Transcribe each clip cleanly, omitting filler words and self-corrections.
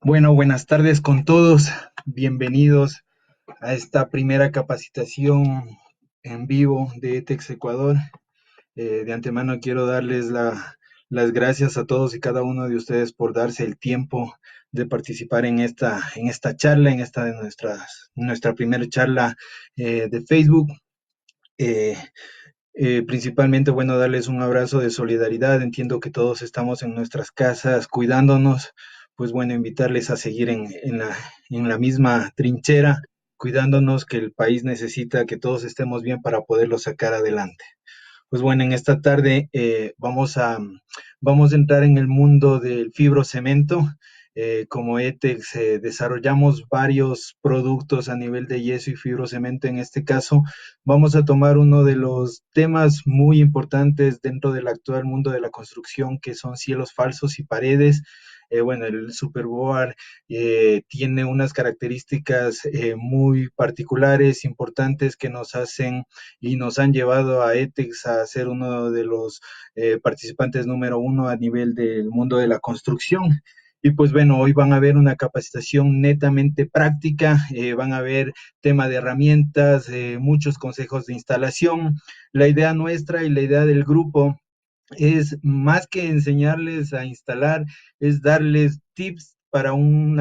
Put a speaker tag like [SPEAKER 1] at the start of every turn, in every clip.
[SPEAKER 1] Bueno, buenas tardes con todos. Bienvenidos a esta primera capacitación en vivo de ETEX Ecuador. De antemano quiero darles las gracias a todos y cada uno de ustedes por darse el tiempo de participar en esta charla, en esta de nuestra primera charla de Facebook. Eh, Principalmente, bueno, darles un abrazo de solidaridad. Entiendo que todos estamos en nuestras casas cuidándonos, pues bueno, invitarles a seguir en la misma trinchera, cuidándonos, que el país necesita que todos estemos bien para poderlo sacar adelante. Pues bueno, en esta tarde vamos a entrar en el mundo del fibrocemento. Como ETEX desarrollamos varios productos a nivel de yeso y fibrocemento. En este caso, vamos a tomar uno de los temas muy importantes dentro del actual mundo de la construcción, que son cielos falsos y paredes. Bueno, el Superboard tiene unas características muy particulares, importantes, que nos hacen y nos han llevado a ETEX a ser uno de los participantes número uno a nivel del mundo de la construcción. Y pues bueno, hoy van a ver una capacitación netamente práctica, van a ver tema de herramientas, muchos consejos de instalación. La idea nuestra y la idea del grupo es más que enseñarles a instalar, es darles tips para un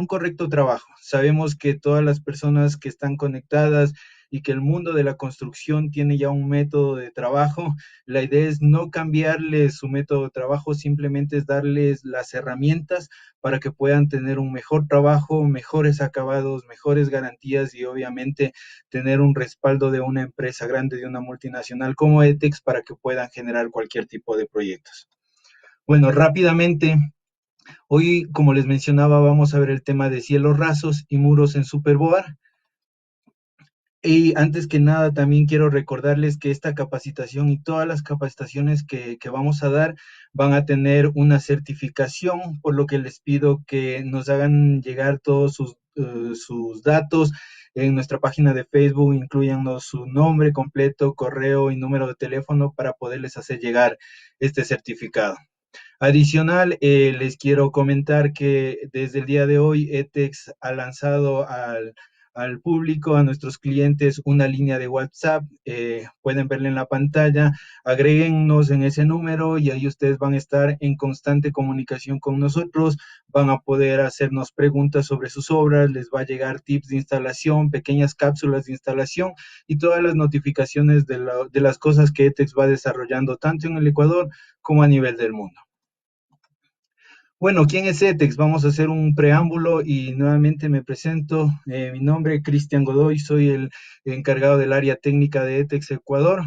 [SPEAKER 1] correcto trabajo. Sabemos que todas las personas que están conectadas y que el mundo de la construcción tiene ya un método de trabajo, la idea es no cambiarles su método de trabajo, simplemente es darles las herramientas para que puedan tener un mejor trabajo, mejores acabados, mejores garantías y obviamente tener un respaldo de una empresa grande, de una multinacional como ETEX, para que puedan generar cualquier tipo de proyectos. Bueno, rápidamente, hoy, como les mencionaba, vamos a ver el tema de cielos rasos y muros en Superboard. Y antes que nada, también quiero recordarles que esta capacitación y todas las capacitaciones que vamos a dar van a tener una certificación, por lo que les pido que nos hagan llegar todos sus datos en nuestra página de Facebook, incluyanos su nombre completo, correo y número de teléfono para poderles hacer llegar este certificado. Adicional, les quiero comentar que desde el día de hoy ETEX ha lanzado al público, a nuestros clientes, una línea de WhatsApp. Pueden verla en la pantalla, agréguennos en ese número y ahí ustedes van a estar en constante comunicación con nosotros, van a poder hacernos preguntas sobre sus obras, les va a llegar tips de instalación, pequeñas cápsulas de instalación y todas las notificaciones de las cosas que ETEX va desarrollando tanto en el Ecuador como a nivel del mundo. Bueno, ¿quién es ETEX? Vamos a hacer un preámbulo y nuevamente me presento. Mi nombre es Cristian Godoy, soy el encargado del área técnica de ETEX Ecuador,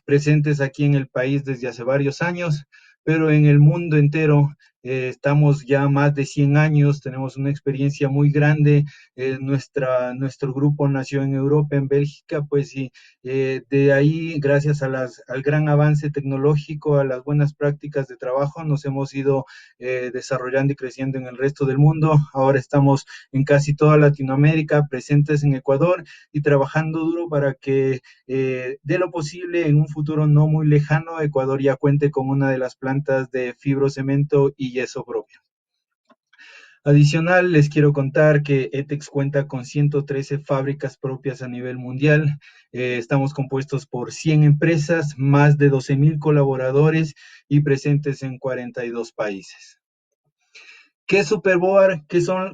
[SPEAKER 1] presentes aquí en el país desde hace varios años, pero en el mundo entero estamos ya más de 100 años, tenemos una experiencia muy grande. Nuestro grupo nació en Europa, en Bélgica, pues y de ahí, gracias al gran avance tecnológico, a las buenas prácticas de trabajo, nos hemos ido desarrollando y creciendo en el resto del mundo. Ahora estamos en casi toda Latinoamérica, presentes en Ecuador y trabajando duro para que de lo posible en un futuro no muy lejano, Ecuador ya cuente con una de las plantas de fibrocemento y yeso propio. Adicional, les quiero contar que ETEX cuenta con 113 fábricas propias a nivel mundial. Estamos compuestos por 100 empresas, más de 12,000 colaboradores y presentes en 42 países. ¿Qué es Superboard?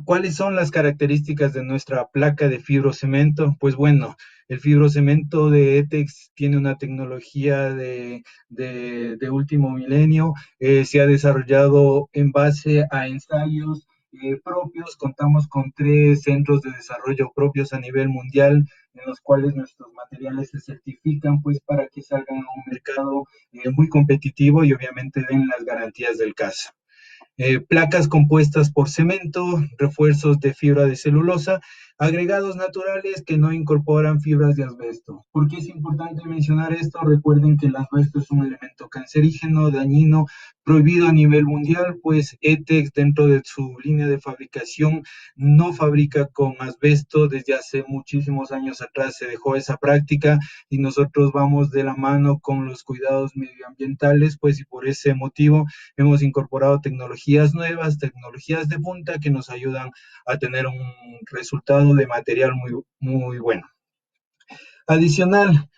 [SPEAKER 1] ¿Cuáles son las características de nuestra placa de fibrocemento? Pues bueno, el fibrocemento de ETEX tiene una tecnología de último milenio, se ha desarrollado en base a ensayos propios. Contamos con 3 centros de desarrollo propios a nivel mundial, en los cuales nuestros materiales se certifican pues para que salgan a un mercado muy competitivo y obviamente den las garantías del caso. Placas compuestas por cemento, refuerzos de fibra de celulosa, agregados naturales que no incorporan fibras de asbesto. ¿Por qué es importante mencionar esto? Recuerden que el asbesto es un elemento cancerígeno, dañino, prohibido a nivel mundial, pues ETEX dentro de su línea de fabricación no fabrica con asbesto. Desde hace muchísimos años atrás se dejó esa práctica y nosotros vamos de la mano con los cuidados medioambientales, pues y por ese motivo hemos incorporado tecnologías nuevas, tecnologías de punta que nos ayudan a tener un resultado de material muy bueno. Adicional,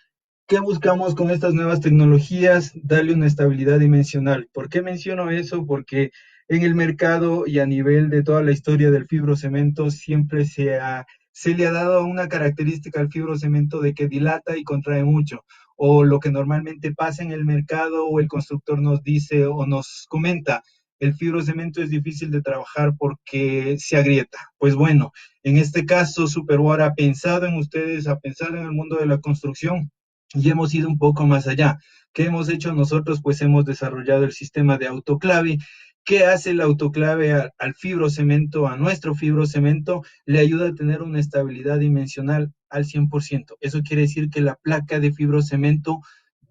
[SPEAKER 1] ¿qué buscamos con estas nuevas tecnologías? Darle una estabilidad dimensional. ¿Por qué menciono eso? Porque en el mercado y a nivel de toda la historia del fibrocemento siempre se le ha dado una característica al fibrocemento de que dilata y contrae mucho, o lo que normalmente pasa en el mercado o el constructor nos dice o nos comenta, el fibrocemento es difícil de trabajar porque se agrieta. Pues bueno, en este caso Superboard ha pensado en ustedes, ha pensado en el mundo de la construcción y hemos ido un poco más allá. ¿Qué hemos hecho nosotros? Pues hemos desarrollado el sistema de autoclave. ¿Qué hace el autoclave al fibrocemento, a nuestro fibrocemento? Le ayuda a tener una estabilidad dimensional al 100%. Eso quiere decir que la placa de fibrocemento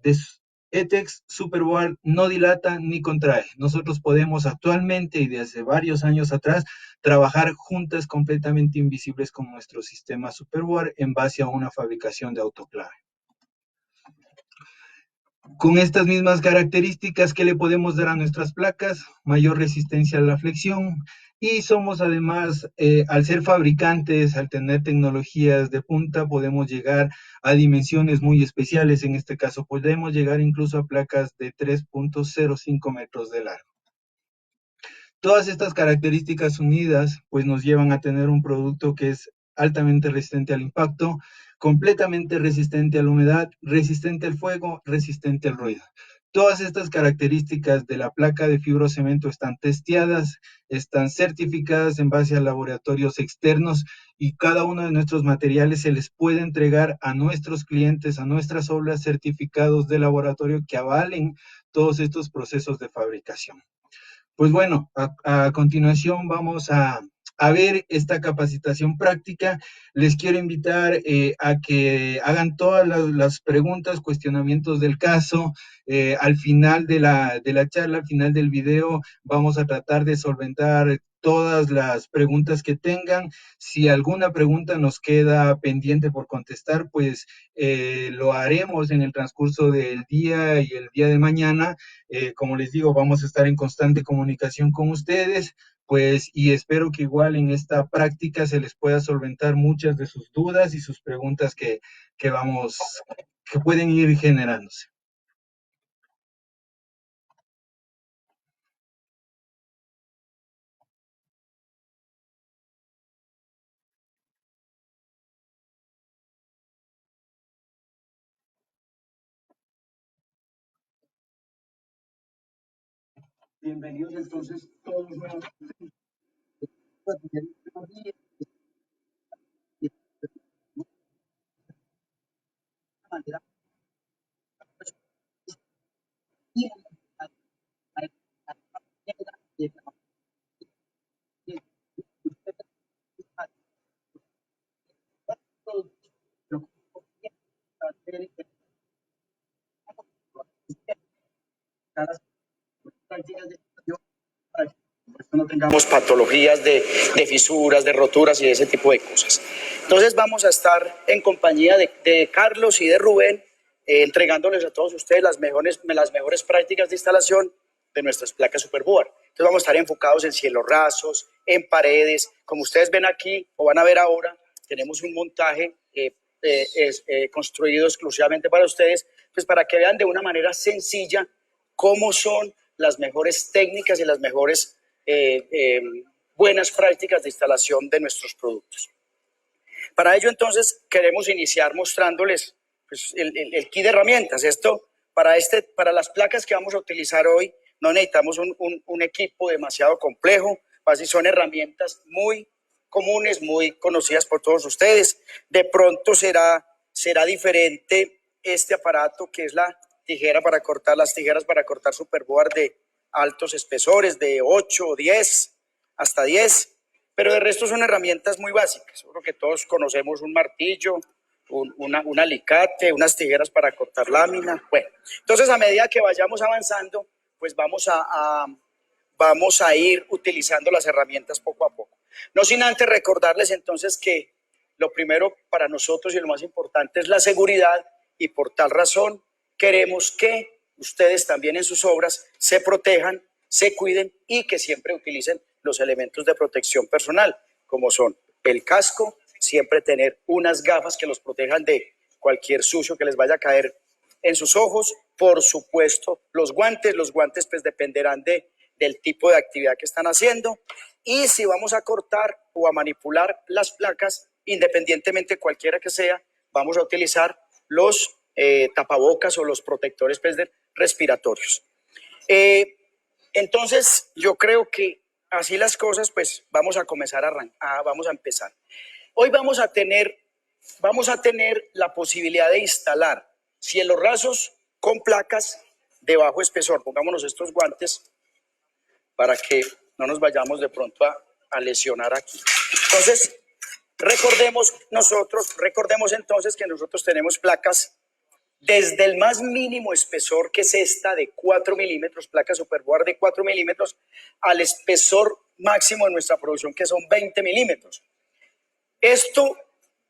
[SPEAKER 1] de ETEX Superboard no dilata ni contrae. Nosotros podemos actualmente y desde varios años atrás trabajar juntas completamente invisibles con nuestro sistema Superboard en base a una fabricación de autoclave. Con estas mismas características que le podemos dar a nuestras placas, mayor resistencia a la flexión, y somos además, al ser fabricantes, al tener tecnologías de punta, podemos llegar a dimensiones muy especiales. En este caso, podemos llegar incluso a placas de 3.05 metros de largo. Todas estas características unidas pues nos llevan a tener un producto que es altamente resistente al impacto, completamente resistente a la humedad, resistente al fuego, resistente al ruido. Todas estas características de la placa de fibrocemento están testeadas, están certificadas en base a laboratorios externos y cada uno de nuestros materiales se les puede entregar a nuestros clientes, a nuestras obras, certificados de laboratorio que avalen todos estos procesos de fabricación. Pues bueno, a continuación vamos a ver esta capacitación práctica. Les quiero invitar a que hagan todas las preguntas, cuestionamientos del caso. Al final de la charla, al final del video, vamos a tratar de solventar todas las preguntas que tengan. Si alguna pregunta nos queda pendiente por contestar, pues lo haremos en el transcurso del día y el día de mañana. Como les digo, vamos a estar en constante comunicación con ustedes, pues, y espero que igual en esta práctica se les pueda solventar muchas de sus dudas y sus preguntas que pueden ir generándose. Bienvenidos entonces todos nuevos. No tengamos patologías de fisuras, de roturas y de ese tipo de cosas. Entonces vamos a estar en compañía de Carlos y de Rubén, entregándoles a todos ustedes las mejores prácticas de instalación de nuestras placas Superboard. Entonces vamos a estar enfocados en cielos rasos, en paredes. Como ustedes ven aquí o van a ver ahora, tenemos un montaje construido exclusivamente para ustedes, pues para que vean de una manera sencilla cómo son las mejores técnicas y las mejores buenas prácticas de instalación de nuestros productos. Para ello, entonces, queremos iniciar mostrándoles pues, el kit de herramientas. Esto, para las placas que vamos a utilizar hoy, no necesitamos un equipo demasiado complejo, así son herramientas muy comunes, muy conocidas por todos ustedes. De pronto será diferente este aparato que es las tijeras para cortar Superboard de altos espesores, de 8 o 10 hasta 10,
[SPEAKER 2] pero de resto son herramientas muy básicas. Creo que todos conocemos un martillo, un alicate, unas tijeras para cortar lámina. Bueno, entonces a medida que vayamos avanzando, pues vamos a ir utilizando las herramientas poco a poco. No sin antes recordarles entonces que lo primero para nosotros y lo más importante es la seguridad, y por tal razón queremos que ustedes también en sus obras se protejan, se cuiden y que siempre utilicen los elementos de protección personal, como son el casco, siempre tener unas gafas que los protejan de cualquier sucio que les vaya a caer en sus ojos, por supuesto los guantes pues dependerán del tipo de actividad que están haciendo, y si vamos a cortar o a manipular las placas, independientemente cualquiera que sea, vamos a utilizar los tapabocas o los protectores pues, respiratorios. Entonces, yo creo que así las cosas, pues vamos a comenzar vamos a empezar. Hoy vamos a tener la posibilidad de instalar cielos rasos con placas de bajo espesor. Pongámonos estos guantes para que no nos vayamos de pronto a lesionar aquí. Entonces, recordemos entonces que nosotros tenemos placas desde el más mínimo espesor, que es esta de 4 milímetros, placa Superboard de 4 milímetros, al espesor máximo de nuestra producción, que son 20 milímetros. Esto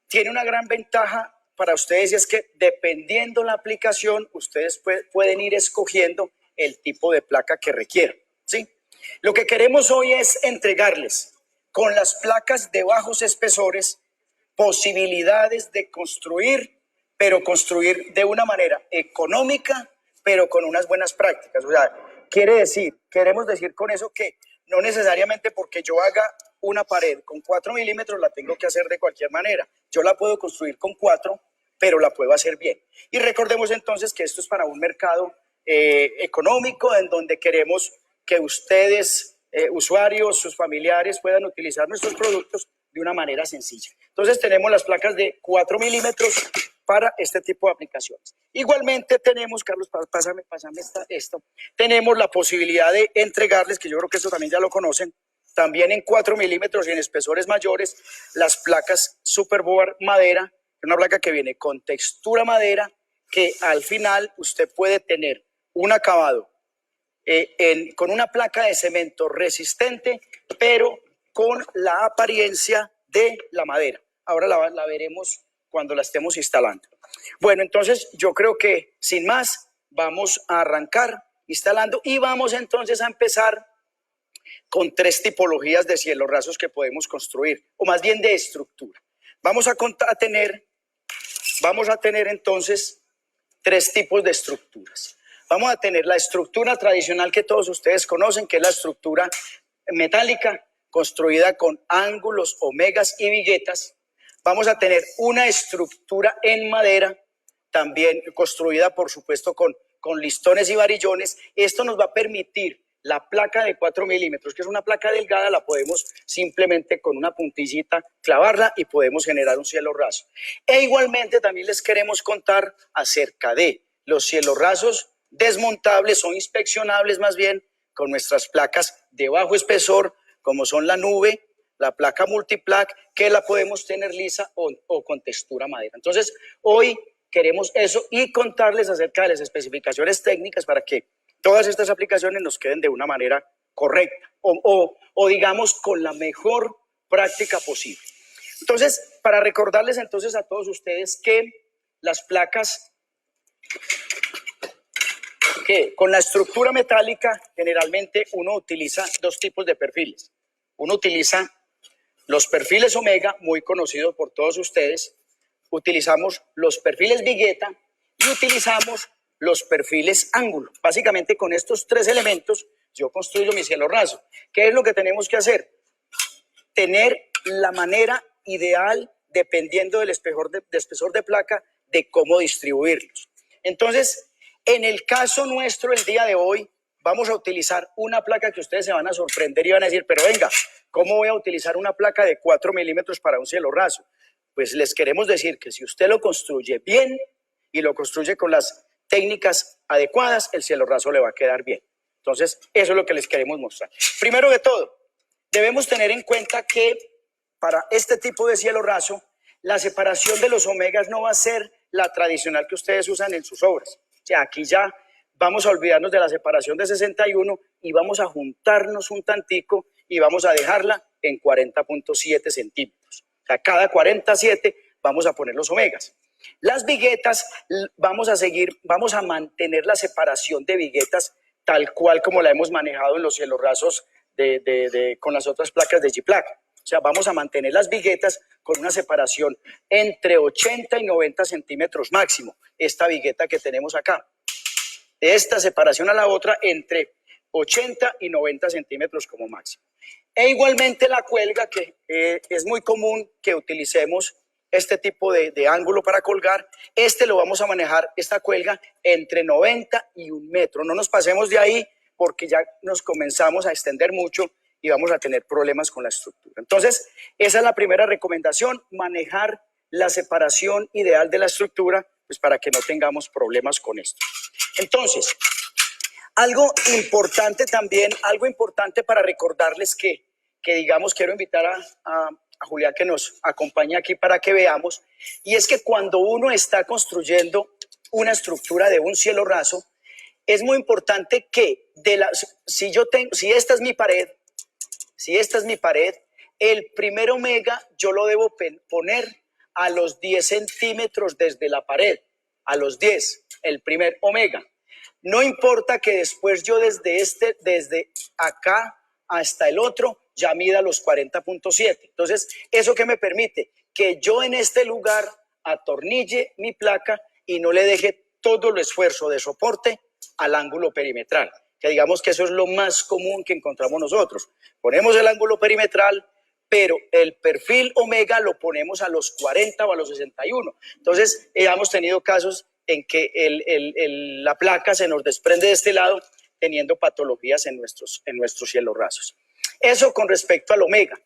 [SPEAKER 2] tiene una gran ventaja para ustedes, y es que dependiendo la aplicación, ustedes pueden ir escogiendo el tipo de placa que requieran, ¿sí? Lo que queremos hoy es entregarles con las placas de bajos espesores posibilidades de construir, pero construir de una manera económica, pero con unas buenas prácticas. O sea, queremos decir con eso que no necesariamente porque yo haga una pared con 4 milímetros la tengo que hacer de cualquier manera. Yo la puedo construir con 4, pero la puedo hacer bien. Y recordemos entonces que esto es para un mercado económico, en donde queremos que ustedes, usuarios, sus familiares, puedan utilizar nuestros productos de una manera sencilla. Entonces tenemos las placas de 4 milímetros para este tipo de aplicaciones. Igualmente tenemos, Carlos, pásame esto, tenemos la posibilidad de entregarles, que yo creo que esto también ya lo conocen, también en 4 milímetros y en espesores mayores, las placas Superboard madera, una placa que viene con textura madera, que al final usted puede tener un acabado con una placa de cemento resistente, pero con la apariencia de la madera. Ahora la veremos cuando la estemos instalando. Bueno, entonces yo creo que sin más vamos a arrancar instalando, y vamos entonces a empezar con 3 tipologías de cielos rasos que podemos construir, o más bien de estructura. Vamos a tener entonces 3 tipos de estructuras. Vamos a tener la estructura tradicional que todos ustedes conocen, que es la estructura metálica, construida con ángulos, omegas y viguetas. Vamos a tener una estructura en madera, también construida, por supuesto, con listones y varillones. Esto nos va a permitir la placa de 4 milímetros, que es una placa delgada, la podemos simplemente con una puntillita clavarla y podemos generar un cielo raso. E igualmente también les queremos contar acerca de los cielos rasos desmontables o inspeccionables, más bien, con nuestras placas de bajo espesor, como son la nube, la placa multiplac, que la podemos tener lisa o con textura madera. Entonces, hoy queremos eso y contarles acerca de las especificaciones técnicas para que todas estas aplicaciones nos queden de una manera correcta o digamos con la mejor práctica posible. Entonces, para recordarles entonces a todos ustedes que las placas que con la estructura metálica generalmente uno utiliza 2 tipos de perfiles. Uno utiliza los perfiles omega, muy conocidos por todos ustedes, utilizamos los perfiles vigueta y utilizamos los perfiles ángulo. Básicamente con estos 3 elementos yo construyo mi cielo raso. ¿Qué es lo que tenemos que hacer? Tener la manera ideal, dependiendo del espesor de placa, de cómo distribuirlos. Entonces, en el caso nuestro, el día de hoy, vamos a utilizar una placa que ustedes se van a sorprender y van a decir, pero venga, ¿cómo voy a utilizar una placa de 4 milímetros para un cielo raso? Pues les queremos decir que si usted lo construye bien y lo construye con las técnicas adecuadas, el cielo raso le va a quedar bien. Entonces, eso es lo que les queremos mostrar. Primero de todo, Debemos tener en cuenta que para este tipo de cielo raso, la separación de los omegas no va a ser la tradicional que ustedes usan en sus obras. O sea, aquí ya vamos a olvidarnos de la separación de 61 y vamos a juntarnos un tantico y vamos a dejarla en 40.7 centímetros. O sea, cada 47 vamos a poner los omegas. Las viguetas, vamos a mantener la separación de viguetas tal cual como la hemos manejado en los cielos rasos con las otras placas de G-Plaque. O sea, vamos a mantener las viguetas con una separación entre 80 y 90 centímetros máximo. Esta vigueta que tenemos acá. Esta separación a la otra entre 80 y 90 centímetros como máximo. E igualmente la cuelga, que es muy común que utilicemos este tipo de ángulo para colgar. Lo vamos a manejar, esta cuelga, entre 90 y 1 metro. No nos pasemos de ahí porque ya nos comenzamos a extender mucho y vamos a tener problemas con la estructura. Entonces, esa es la primera recomendación, manejar la separación ideal de la estructura, pues para que no tengamos problemas con esto. Entonces, algo importante también, algo importante para recordarles que digamos, quiero invitar a Julián que nos acompañe aquí para que veamos, y es que cuando uno está construyendo una estructura de un cielo raso, es muy importante que si esta es mi pared, el primer omega yo lo debo poner a los 10 centímetros desde la pared, a los 10, el primer omega. No importa que después yo desde acá hasta el otro, ya mida los 40.7. Entonces, ¿eso qué me permite? Que yo en este lugar atornille mi placa y no le deje todo el esfuerzo de soporte al ángulo perimetral. Que digamos que eso es lo más común que encontramos nosotros. Ponemos el ángulo perimetral, pero el perfil omega lo ponemos a los 40 o a los 61. Entonces, hemos tenido casos en que la placa se nos desprende de este lado, teniendo patologías en nuestros cielos rasos. Eso con respecto al omega.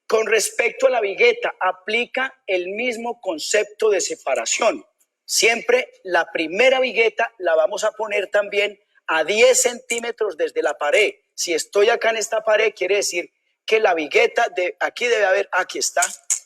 [SPEAKER 2] Con respecto a la vigueta, aplica el mismo concepto de separación. Siempre la primera vigueta la vamos a poner también a 10 centímetros desde la pared. Si estoy acá en esta pared, quiere decir que la vigueta aquí debe haber, aquí está,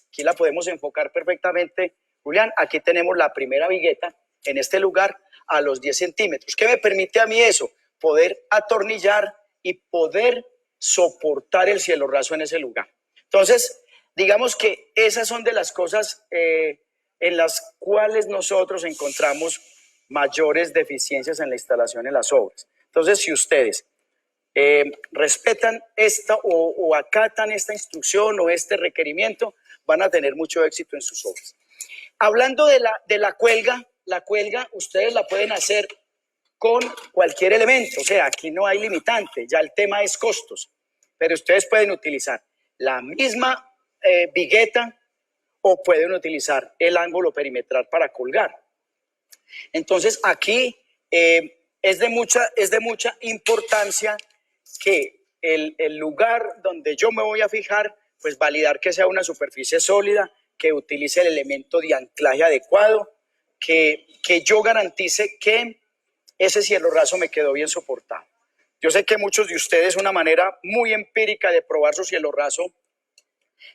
[SPEAKER 2] aquí la podemos enfocar perfectamente, Julián. Aquí tenemos la primera vigueta en este lugar a los 10 centímetros. ¿Qué me permite a mí eso? Poder atornillar y poder soportar el cielo raso en ese lugar. Entonces, digamos que esas son de las cosas en las cuales nosotros encontramos mayores deficiencias en la instalación en las obras. Entonces, si ustedes respetan esta o acatan esta instrucción o este requerimiento, van a tener mucho éxito en sus obras. Hablando de la cuelga ustedes la pueden hacer con cualquier elemento, o sea, aquí no hay limitante, ya el tema es costos, pero ustedes pueden utilizar la misma vigueta o pueden utilizar el ángulo perimetral para colgar. Entonces, aquí es de mucha importancia que el lugar donde yo me voy a fijar, pues validar que sea una superficie sólida, que utilice el elemento de anclaje adecuado, que yo garantice que ese cielo raso me quedó bien soportado. Yo sé que muchos de ustedes, una manera muy empírica de probar su cielo raso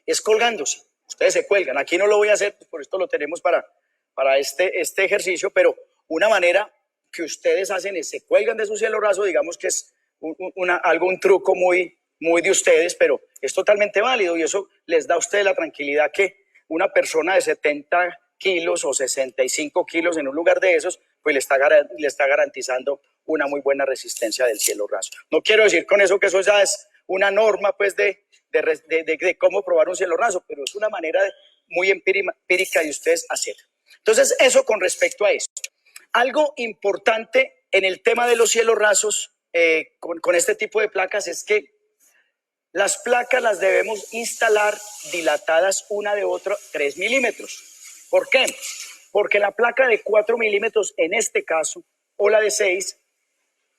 [SPEAKER 2] es colgándose. Ustedes se cuelgan. Aquí no lo voy a hacer, pues por esto lo tenemos para este ejercicio, pero una manera que ustedes hacen es se cuelgan de su cielo raso, digamos que es un truco muy de ustedes, pero es totalmente válido y eso les da a ustedes la tranquilidad que una persona de 70 kilos o 65 kilos en un lugar de esos, pues le está garantizando una muy buena resistencia del cielo raso. No quiero decir con eso que eso ya es una norma pues de cómo probar un cielo raso, pero es una manera muy empírica de ustedes hacer. Entonces, eso con respecto a eso. Algo importante en el tema de los cielos rasos con este tipo de placas es que las placas las debemos instalar dilatadas una de otra 3 milímetros. ¿Por qué? Porque la placa de 4 milímetros en este caso, o la de 6,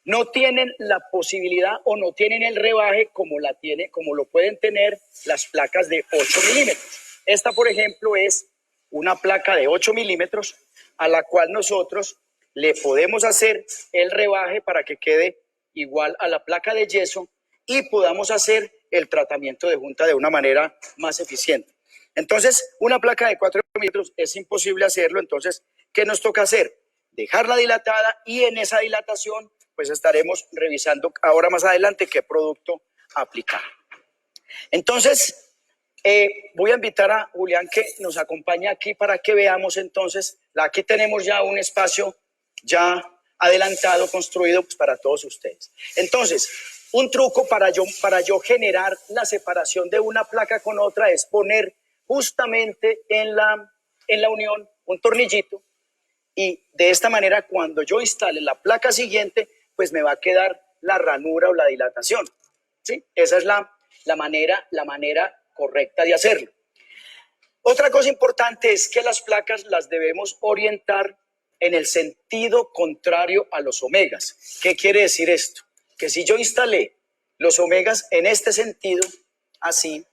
[SPEAKER 2] no tienen la posibilidad o no tienen el rebaje como lo pueden tener las placas de 8 milímetros. Esta, por ejemplo, es una placa de 8 milímetros a la cual nosotros le podemos hacer el rebaje para que quede igual a la placa de yeso y podamos hacer el tratamiento de junta de una manera más eficiente. Entonces, una placa de 4 milímetros es imposible hacerlo. Entonces, ¿qué nos toca hacer? Dejarla dilatada, y en esa dilatación pues estaremos revisando ahora más adelante qué producto aplicar. Entonces, voy a invitar a Julián que nos acompañe aquí para que veamos entonces. Aquí tenemos ya un espacio ya adelantado, construido pues, para todos ustedes. Entonces, un truco para yo generar la separación de una placa con otra es poner justamente en la unión un tornillito, y de esta manera cuando yo instale la placa siguiente, pues me va a quedar la ranura o la dilatación. ¿Sí? Esa es la manera correcta de hacerlo. Otra cosa importante es que las placas las debemos orientar en el sentido contrario a los omegas. ¿Qué quiere decir esto? Que si yo instalé los omegas en este sentido, así,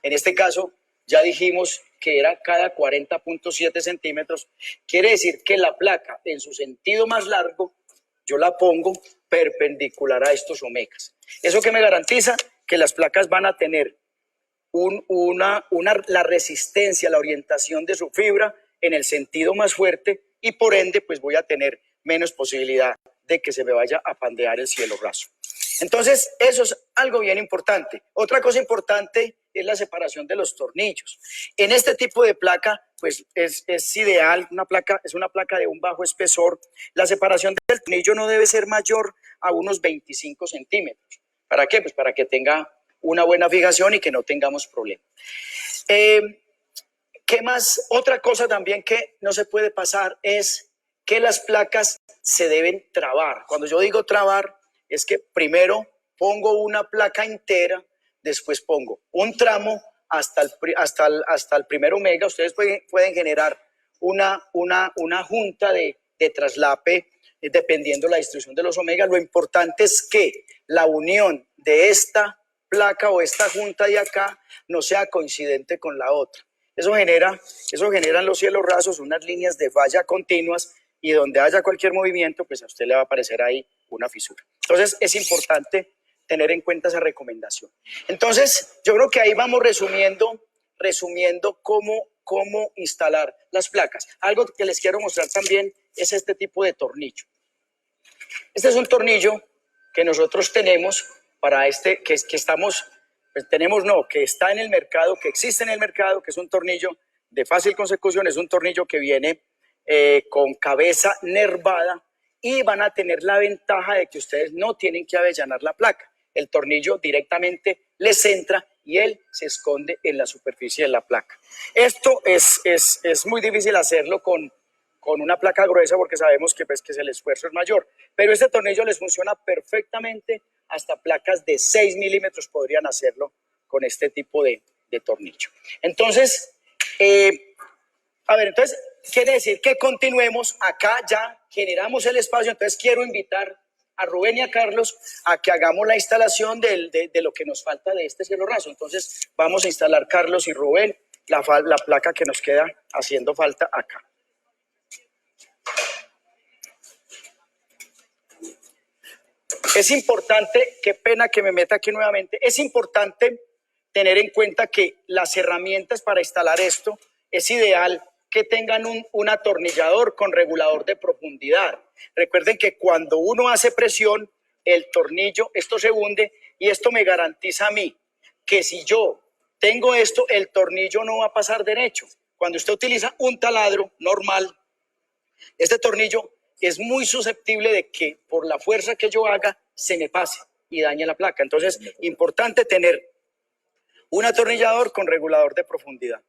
[SPEAKER 2] en este caso ya dijimos que era cada 40.7 centímetros, quiere decir que la placa en su sentido más largo, yo la pongo perpendicular a estos omegas. ¿Eso qué me garantiza? Que las placas van a tener la resistencia, la orientación de su fibra en el sentido más fuerte, y por ende pues voy a tener menos posibilidad de que se me vaya a pandear el cielo raso. Entonces eso es algo bien importante. Otra cosa importante es la separación de los tornillos. En este tipo de placa pues es ideal, es una placa de un bajo espesor. La separación del tornillo no debe ser mayor a unos 25 centímetros. ¿Para qué? Pues para que tenga una buena fijación y que no tengamos problemas. ¿Qué más? Otra cosa también que no se puede pasar es que las placas se deben trabar. Cuando yo digo trabar, es que primero pongo una placa entera, después pongo un tramo hasta el primer omega. Ustedes pueden generar una junta de traslape dependiendo la distribución de los omegas. Lo importante es que la unión de esta placa o esta junta de acá no sea coincidente con la otra. Eso genera en los cielos rasos unas líneas de falla continuas, y donde haya cualquier movimiento, pues a usted le va a aparecer ahí una fisura. Entonces es importante tener en cuenta esa recomendación. Entonces yo creo que ahí vamos resumiendo cómo instalar las placas. Algo que les quiero mostrar también es este tipo de tornillo. Este es un tornillo que nosotros tenemos para que estamos, pues que está en el mercado, que existe en el mercado, que es un tornillo de fácil consecución. Es un tornillo que viene con cabeza nervada, y van a tener la ventaja de que ustedes no tienen que avellanar la placa. El tornillo directamente les entra y él se esconde en la superficie de la placa. Esto es muy difícil hacerlo con una placa gruesa, porque sabemos que el esfuerzo es mayor, pero este tornillo les funciona perfectamente. Hasta placas de 6 milímetros podrían hacerlo con este tipo de tornillo. Entonces, entonces quiere decir que continuemos acá, ya generamos el espacio. Entonces quiero invitar a Rubén y a Carlos a que hagamos la instalación de lo que nos falta de este cielo raso. Entonces vamos a instalar, Carlos y Rubén, la placa que nos queda haciendo falta acá. Es importante, qué pena que me meta aquí nuevamente, es importante tener en cuenta que las herramientas para instalar esto es ideal que tengan un atornillador con regulador de profundidad. Recuerden que cuando uno hace presión, el tornillo, esto se hunde, y esto me garantiza a mí que si yo tengo esto, el tornillo no va a pasar derecho. Cuando usted utiliza un taladro normal, este tornillo es muy susceptible de que por la fuerza que yo haga se me pase y dañe la placa. Entonces, importante tener un atornillador con regulador de profundidad.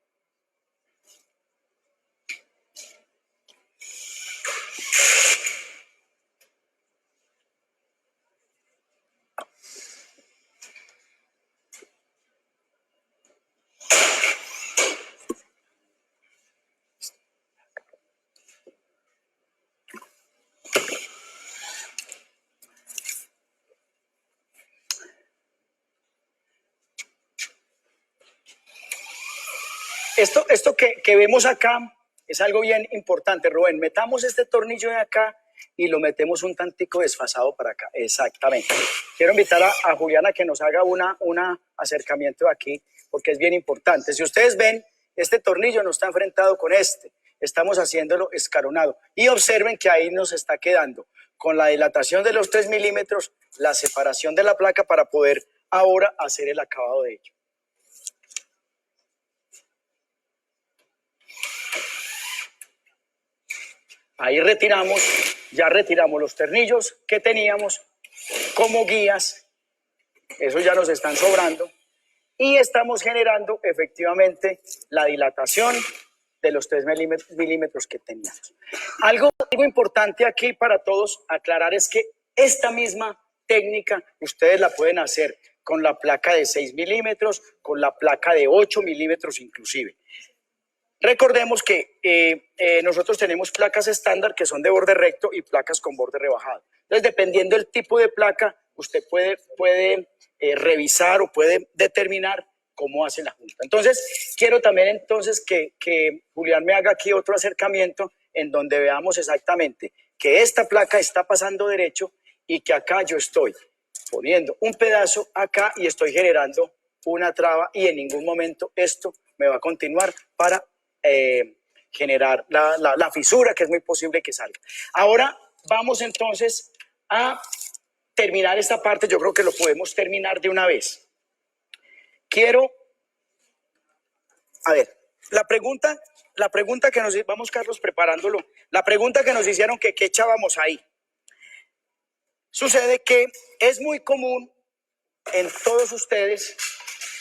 [SPEAKER 2] Esto que vemos acá es algo bien importante, Rubén. Metamos este tornillo de acá y lo metemos un tantico desfasado para acá. Exactamente. Quiero invitar a Juliana que nos haga un acercamiento aquí, porque es bien importante. Si ustedes ven, este tornillo no está enfrentado con este. Estamos haciéndolo escalonado. Y observen que ahí nos está quedando, con la dilatación de los 3 milímetros, la separación de la placa para poder ahora hacer el acabado de ello. Ahí ya retiramos los tornillos que teníamos como guías, esos ya nos están sobrando, y estamos generando efectivamente la dilatación de los 3 milímetros que teníamos. Algo importante aquí para todos aclarar es que esta misma técnica ustedes la pueden hacer con la placa de 6 milímetros, con la placa de 8 milímetros inclusive. Recordemos que nosotros tenemos placas estándar que son de borde recto y placas con borde rebajado. Entonces, dependiendo del tipo de placa, usted puede revisar o puede determinar cómo hace la junta. Entonces, quiero también que Julián me haga aquí otro acercamiento en donde veamos exactamente que esta placa está pasando derecho y que acá yo estoy poniendo un pedazo acá y estoy generando una traba y en ningún momento esto me va a continuar para generar la fisura, que es muy posible que salga. Ahora vamos entonces a terminar esta parte. Yo creo que lo podemos terminar de una vez. La pregunta que nos, vamos Carlos preparándolo, la pregunta que nos hicieron que qué echábamos ahí. Sucede que es muy común en todos ustedes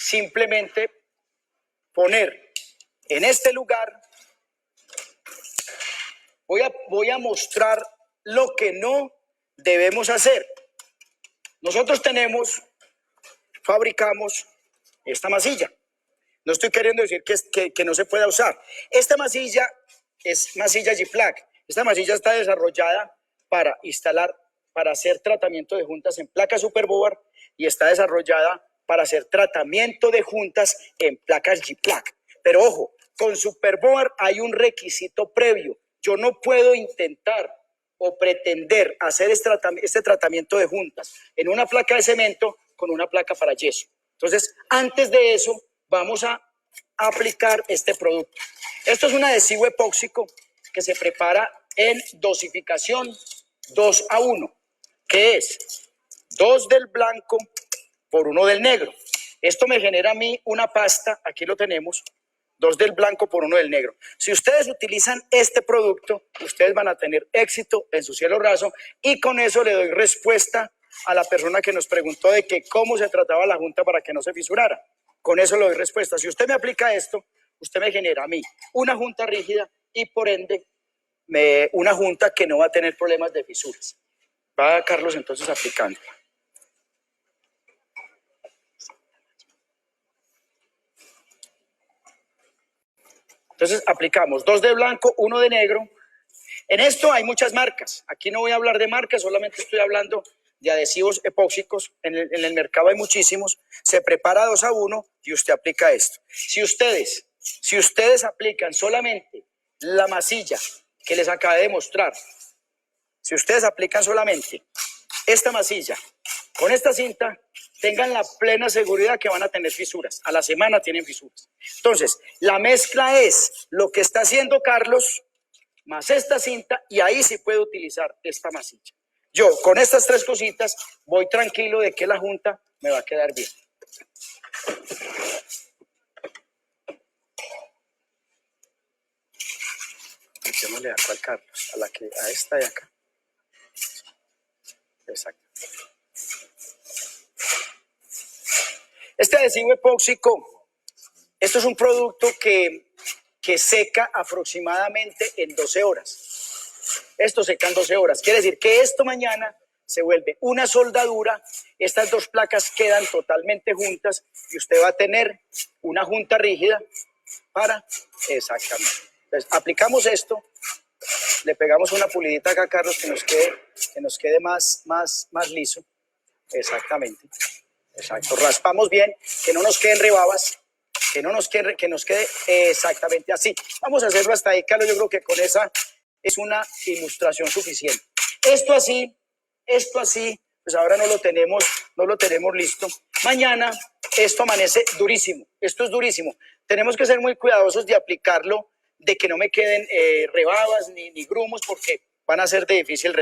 [SPEAKER 2] simplemente poner en este lugar, voy a mostrar lo que no debemos hacer. Nosotros fabricamos esta masilla. No estoy queriendo decir que no se pueda usar. Esta masilla es masilla G-Plug. Esta masilla está desarrollada para hacer tratamiento de juntas en placa Superboard y está desarrollada para hacer tratamiento de juntas en placas G-Plug. Pero ojo, con Superboard hay un requisito previo. Yo no puedo intentar o pretender hacer este tratamiento de juntas en una placa de cemento con una placa para yeso. Entonces, antes de eso, vamos a aplicar este producto. Esto es un adhesivo epóxico que se prepara en dosificación 2:1, que es 2 del blanco por 1 del negro. Esto me genera a mí una pasta, aquí lo tenemos, 2 del blanco por 1 del negro. Si ustedes utilizan este producto, ustedes van a tener éxito en su cielo raso, y con eso le doy respuesta a la persona que nos preguntó de que cómo se trataba la junta para que no se fisurara. Con eso le doy respuesta. Si usted me aplica esto, usted me genera a mí una junta rígida y por ende una junta que no va a tener problemas de fisuras. Va Carlos entonces aplicando. Entonces aplicamos 2 de blanco, 1 de negro. En esto hay muchas marcas. Aquí no voy a hablar de marcas, solamente estoy hablando de adhesivos epóxicos. En el mercado hay muchísimos. Se prepara 2:1 y usted aplica esto. Si ustedes aplican solamente la masilla que les acabé de mostrar, si ustedes aplican solamente esta masilla con esta cinta, tengan la plena seguridad que van a tener fisuras. A la semana tienen fisuras. Entonces, la mezcla es lo que está haciendo Carlos más esta cinta, y ahí sí puedo utilizar esta masilla. Yo con estas 3 cositas voy tranquilo de que la junta me va a quedar bien. Echémosle acá al Carlos, a esta de acá. Exacto. Este adhesivo epóxico, esto es un producto que seca aproximadamente en 12 horas. Esto seca en 12 horas. Quiere decir que esto mañana se vuelve una soldadura. Estas 2 placas quedan totalmente juntas y usted va a tener una junta rígida para... Exactamente. Entonces, aplicamos esto, le pegamos una pulidita acá, Carlos, que nos quede más liso. Exactamente. Exacto. Raspamos bien, que no nos queden rebabas. Que nos quede exactamente así. Vamos a hacerlo hasta ahí, Carlos. Yo creo que con esa es una ilustración suficiente. esto así, pues ahora no lo tenemos listo. Mañana esto amanece durísimo, esto es durísimo. Tenemos que ser muy cuidadosos de aplicarlo, de que no me queden rebabas ni grumos, porque van a ser de difícil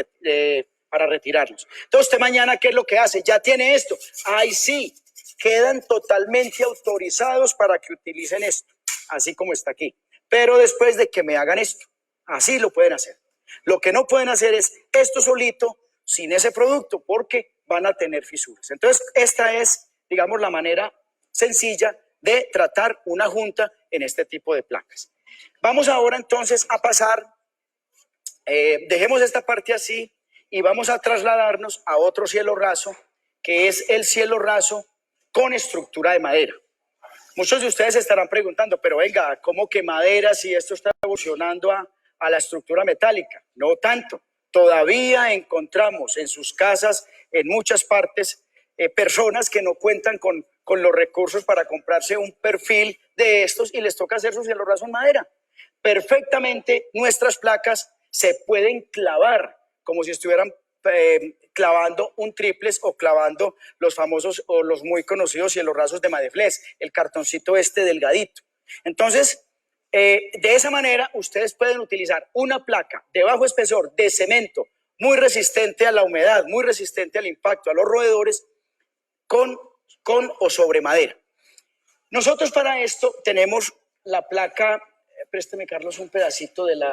[SPEAKER 2] para retirarlos. Entonces usted mañana, ¿qué es lo que hace? Ya tiene esto. Ahí sí, quedan totalmente autorizados para que utilicen esto, así como está aquí. Pero después de que me hagan esto, así lo pueden hacer. Lo que no pueden hacer es esto solito, sin ese producto, porque van a tener fisuras. Entonces, esta es, digamos, la manera sencilla de tratar una junta en este tipo de placas. Vamos ahora entonces a pasar, dejemos esta parte así y vamos a trasladarnos a otro cielo raso, que es el cielo raso con estructura de madera. Muchos de ustedes estarán preguntando, pero venga, ¿cómo que madera si esto está evolucionando a la estructura metálica? No tanto. Todavía encontramos en sus casas, en muchas partes, personas que no cuentan con los recursos para comprarse un perfil de estos y les toca hacer su cielo raso en madera. Perfectamente nuestras placas se pueden clavar como si estuvieran clavando un triples o clavando los famosos o los muy conocidos cielos rasos de Madeflex, el cartoncito este delgadito. Entonces, de esa manera ustedes pueden utilizar una placa de bajo espesor de cemento muy resistente a la humedad, muy resistente al impacto, a los roedores, con o sobre madera. Nosotros para esto tenemos la placa, présteme Carlos un pedacito de la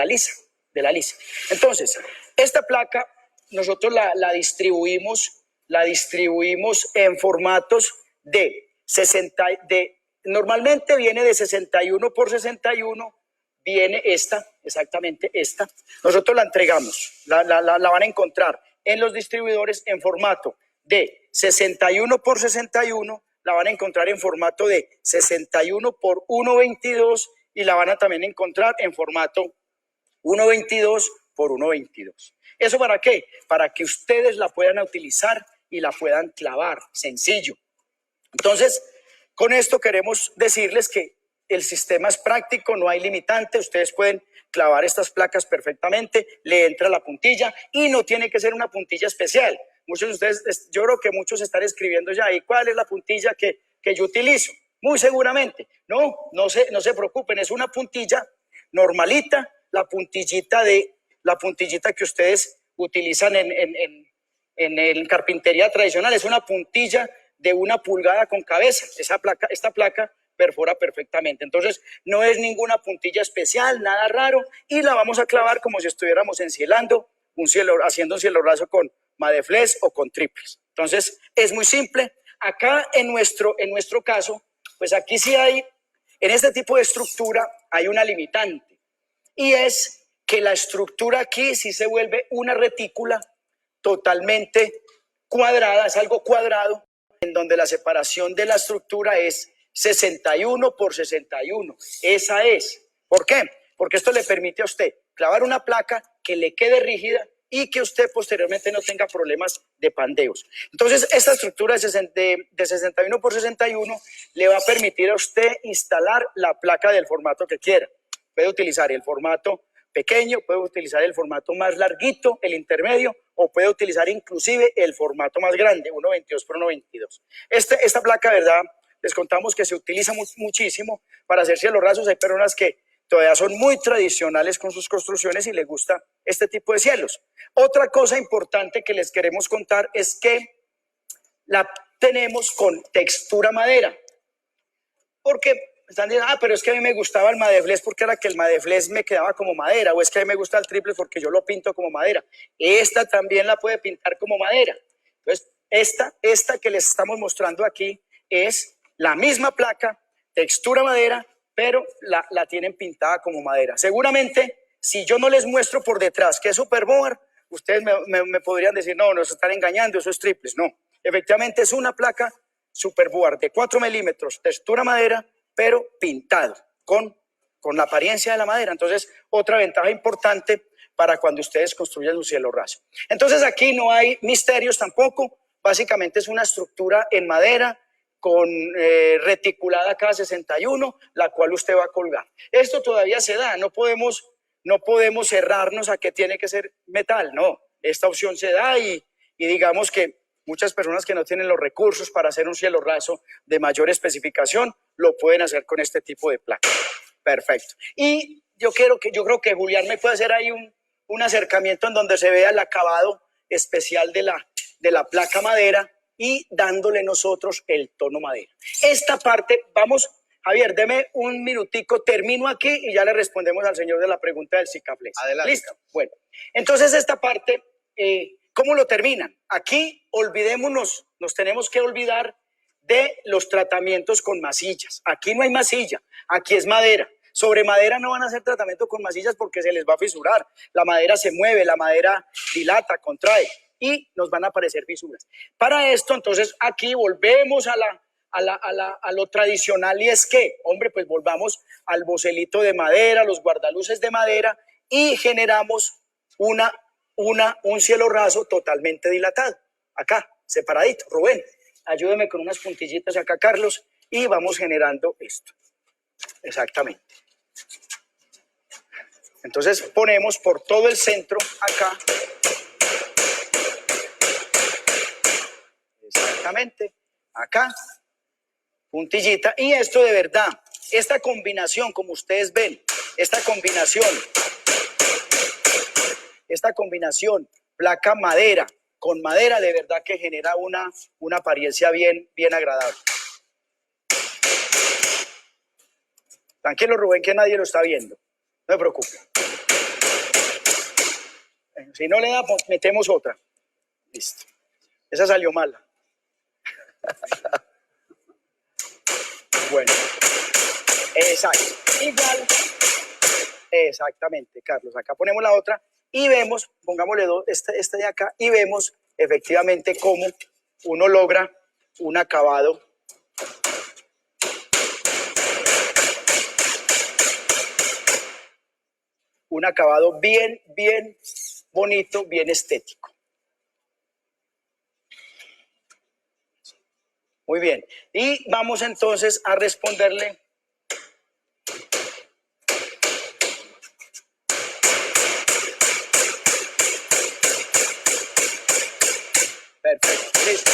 [SPEAKER 2] lisa. Entonces, esta placa nosotros la distribuimos en formatos normalmente viene de 61 por 61, viene exactamente esta. Nosotros la entregamos, la van a encontrar en los distribuidores en formato de 61 por 61, la van a encontrar en formato de 61 por 1.22 y la van a también encontrar en formato 1.22 por 1.22. ¿Eso para qué? Para que ustedes la puedan utilizar y la puedan clavar, sencillo. Entonces, con esto queremos decirles que el sistema es práctico, no hay limitante, ustedes pueden clavar estas placas perfectamente, le entra la puntilla y no tiene que ser una puntilla especial. Muchos de ustedes, yo creo que muchos están escribiendo ya, ¿y cuál es la puntilla que yo utilizo? Muy seguramente, no se preocupen, es una puntilla normalita, la puntillita que ustedes utilizan en carpintería tradicional, es una puntilla de 1 pulgada con cabeza. Esta placa perfora perfectamente. Entonces, no es ninguna puntilla especial, nada raro, y la vamos a clavar como si estuviéramos haciendo un cielo raso con Madeflex o con triples. Entonces, es muy simple. Acá en nuestro caso, pues aquí sí hay, en este tipo de estructura hay una limitante, y es que la estructura aquí sí se vuelve una retícula totalmente cuadrada, es algo cuadrado, en donde la separación de la estructura es 61 por 61. Esa es. ¿Por qué? Porque esto le permite a usted clavar una placa que le quede rígida y que usted posteriormente no tenga problemas de pandeos. Entonces, esta estructura de 61 por 61 le va a permitir a usted instalar la placa del formato que quiera. Puede utilizar el formato pequeño, puede utilizar el formato más larguito, el intermedio, o puede utilizar inclusive el formato más grande, 1.22 por 1.22. Esta placa, ¿verdad? Les contamos que se utiliza muchísimo para hacer cielos rasos. Hay personas que todavía son muy tradicionales con sus construcciones y les gusta este tipo de cielos. Otra cosa importante que les queremos contar es que la tenemos con textura madera. Porque están diciendo, pero es que a mí me gustaba el Madeflex porque era que el Madeflex me quedaba como madera, o es que a mí me gusta el triple porque yo lo pinto como madera. Esta también la puede pintar como madera. Entonces, esta que les estamos mostrando aquí es la misma placa, textura madera, pero la tienen pintada como madera. Seguramente, si yo no les muestro por detrás que es Superboard, ustedes me podrían decir, no, nos están engañando, eso es triples. No, efectivamente es una placa Superboard de 4 milímetros, textura madera, pero pintado con la apariencia de la madera. Entonces, otra ventaja importante para cuando ustedes construyan un cielo raso. Entonces, aquí no hay misterios tampoco. Básicamente es una estructura en madera con reticulada cada 61, la cual usted va a colgar. Esto todavía se da, no podemos no podemos cerrarnos a que tiene que ser metal, no. Esta opción se da y digamos que muchas personas que no tienen los recursos para hacer un cielo raso de mayor especificación, lo pueden hacer con este tipo de placa. Perfecto. Y yo creo que Julián me puede hacer ahí un acercamiento en donde se vea el acabado especial de la placa madera y dándole nosotros el tono madera. Esta parte, vamos, Javier, deme un minutico, termino aquí y ya le respondemos al señor de la pregunta del Cicaflex.
[SPEAKER 3] Adelante.
[SPEAKER 2] ¿Listo? Bueno, entonces esta parte, ¿cómo lo terminan? Aquí olvidémonos, nos tenemos que olvidar de los tratamientos con masillas. Aquí no hay masilla, aquí es madera. Sobre madera no van a hacer tratamiento con masillas porque se les va a fisurar. La madera se mueve, la madera dilata, contrae y nos van a aparecer fisuras. Para esto, entonces, aquí volvemos a lo tradicional y es que, hombre, pues volvamos al bocelito de madera, los guardaluces de madera y generamos un cielo raso totalmente dilatado. Acá, separadito. Rubén, ayúdeme con unas puntillitas acá, Carlos, y vamos generando esto. Exactamente. Entonces ponemos por todo el centro acá. Exactamente. Acá. Puntillita. Y esto de verdad, esta combinación, como ustedes ven, esta combinación placa madera con madera, de verdad que genera una apariencia bien agradable. Tranquilo, Rubén, que nadie lo está viendo. No se preocupe. Si no le da, pues metemos otra. Listo. Esa salió mala. Bueno. Exacto. Igual. Exactamente, Carlos. Acá ponemos la otra y vemos, pongámosle este de acá, y vemos efectivamente cómo uno logra un acabado bien bonito, bien estético. Muy bien. Y vamos entonces a responderle. Perfecto. Listo.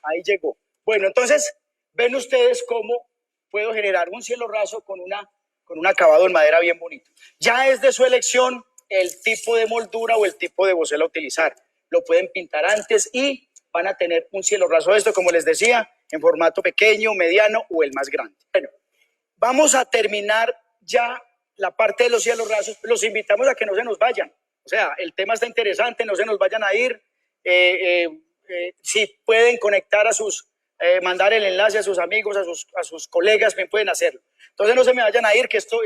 [SPEAKER 2] Ahí llegó. Bueno, entonces, ven ustedes cómo puedo generar un cielo raso con un acabado en madera bien bonito. Ya es de su elección el tipo de moldura o el tipo de bocel a utilizar. Lo pueden pintar antes y van a tener un cielo raso de esto, como les decía, en formato pequeño, mediano o el más grande. Bueno, vamos a terminar ya la parte de los cielos rasos. Los invitamos a que no se nos vayan. O sea, el tema está interesante, no se nos vayan a ir. Si pueden conectar mandar el enlace a sus amigos, a sus colegas, bien pueden hacerlo. Entonces no se me vayan a ir, que esto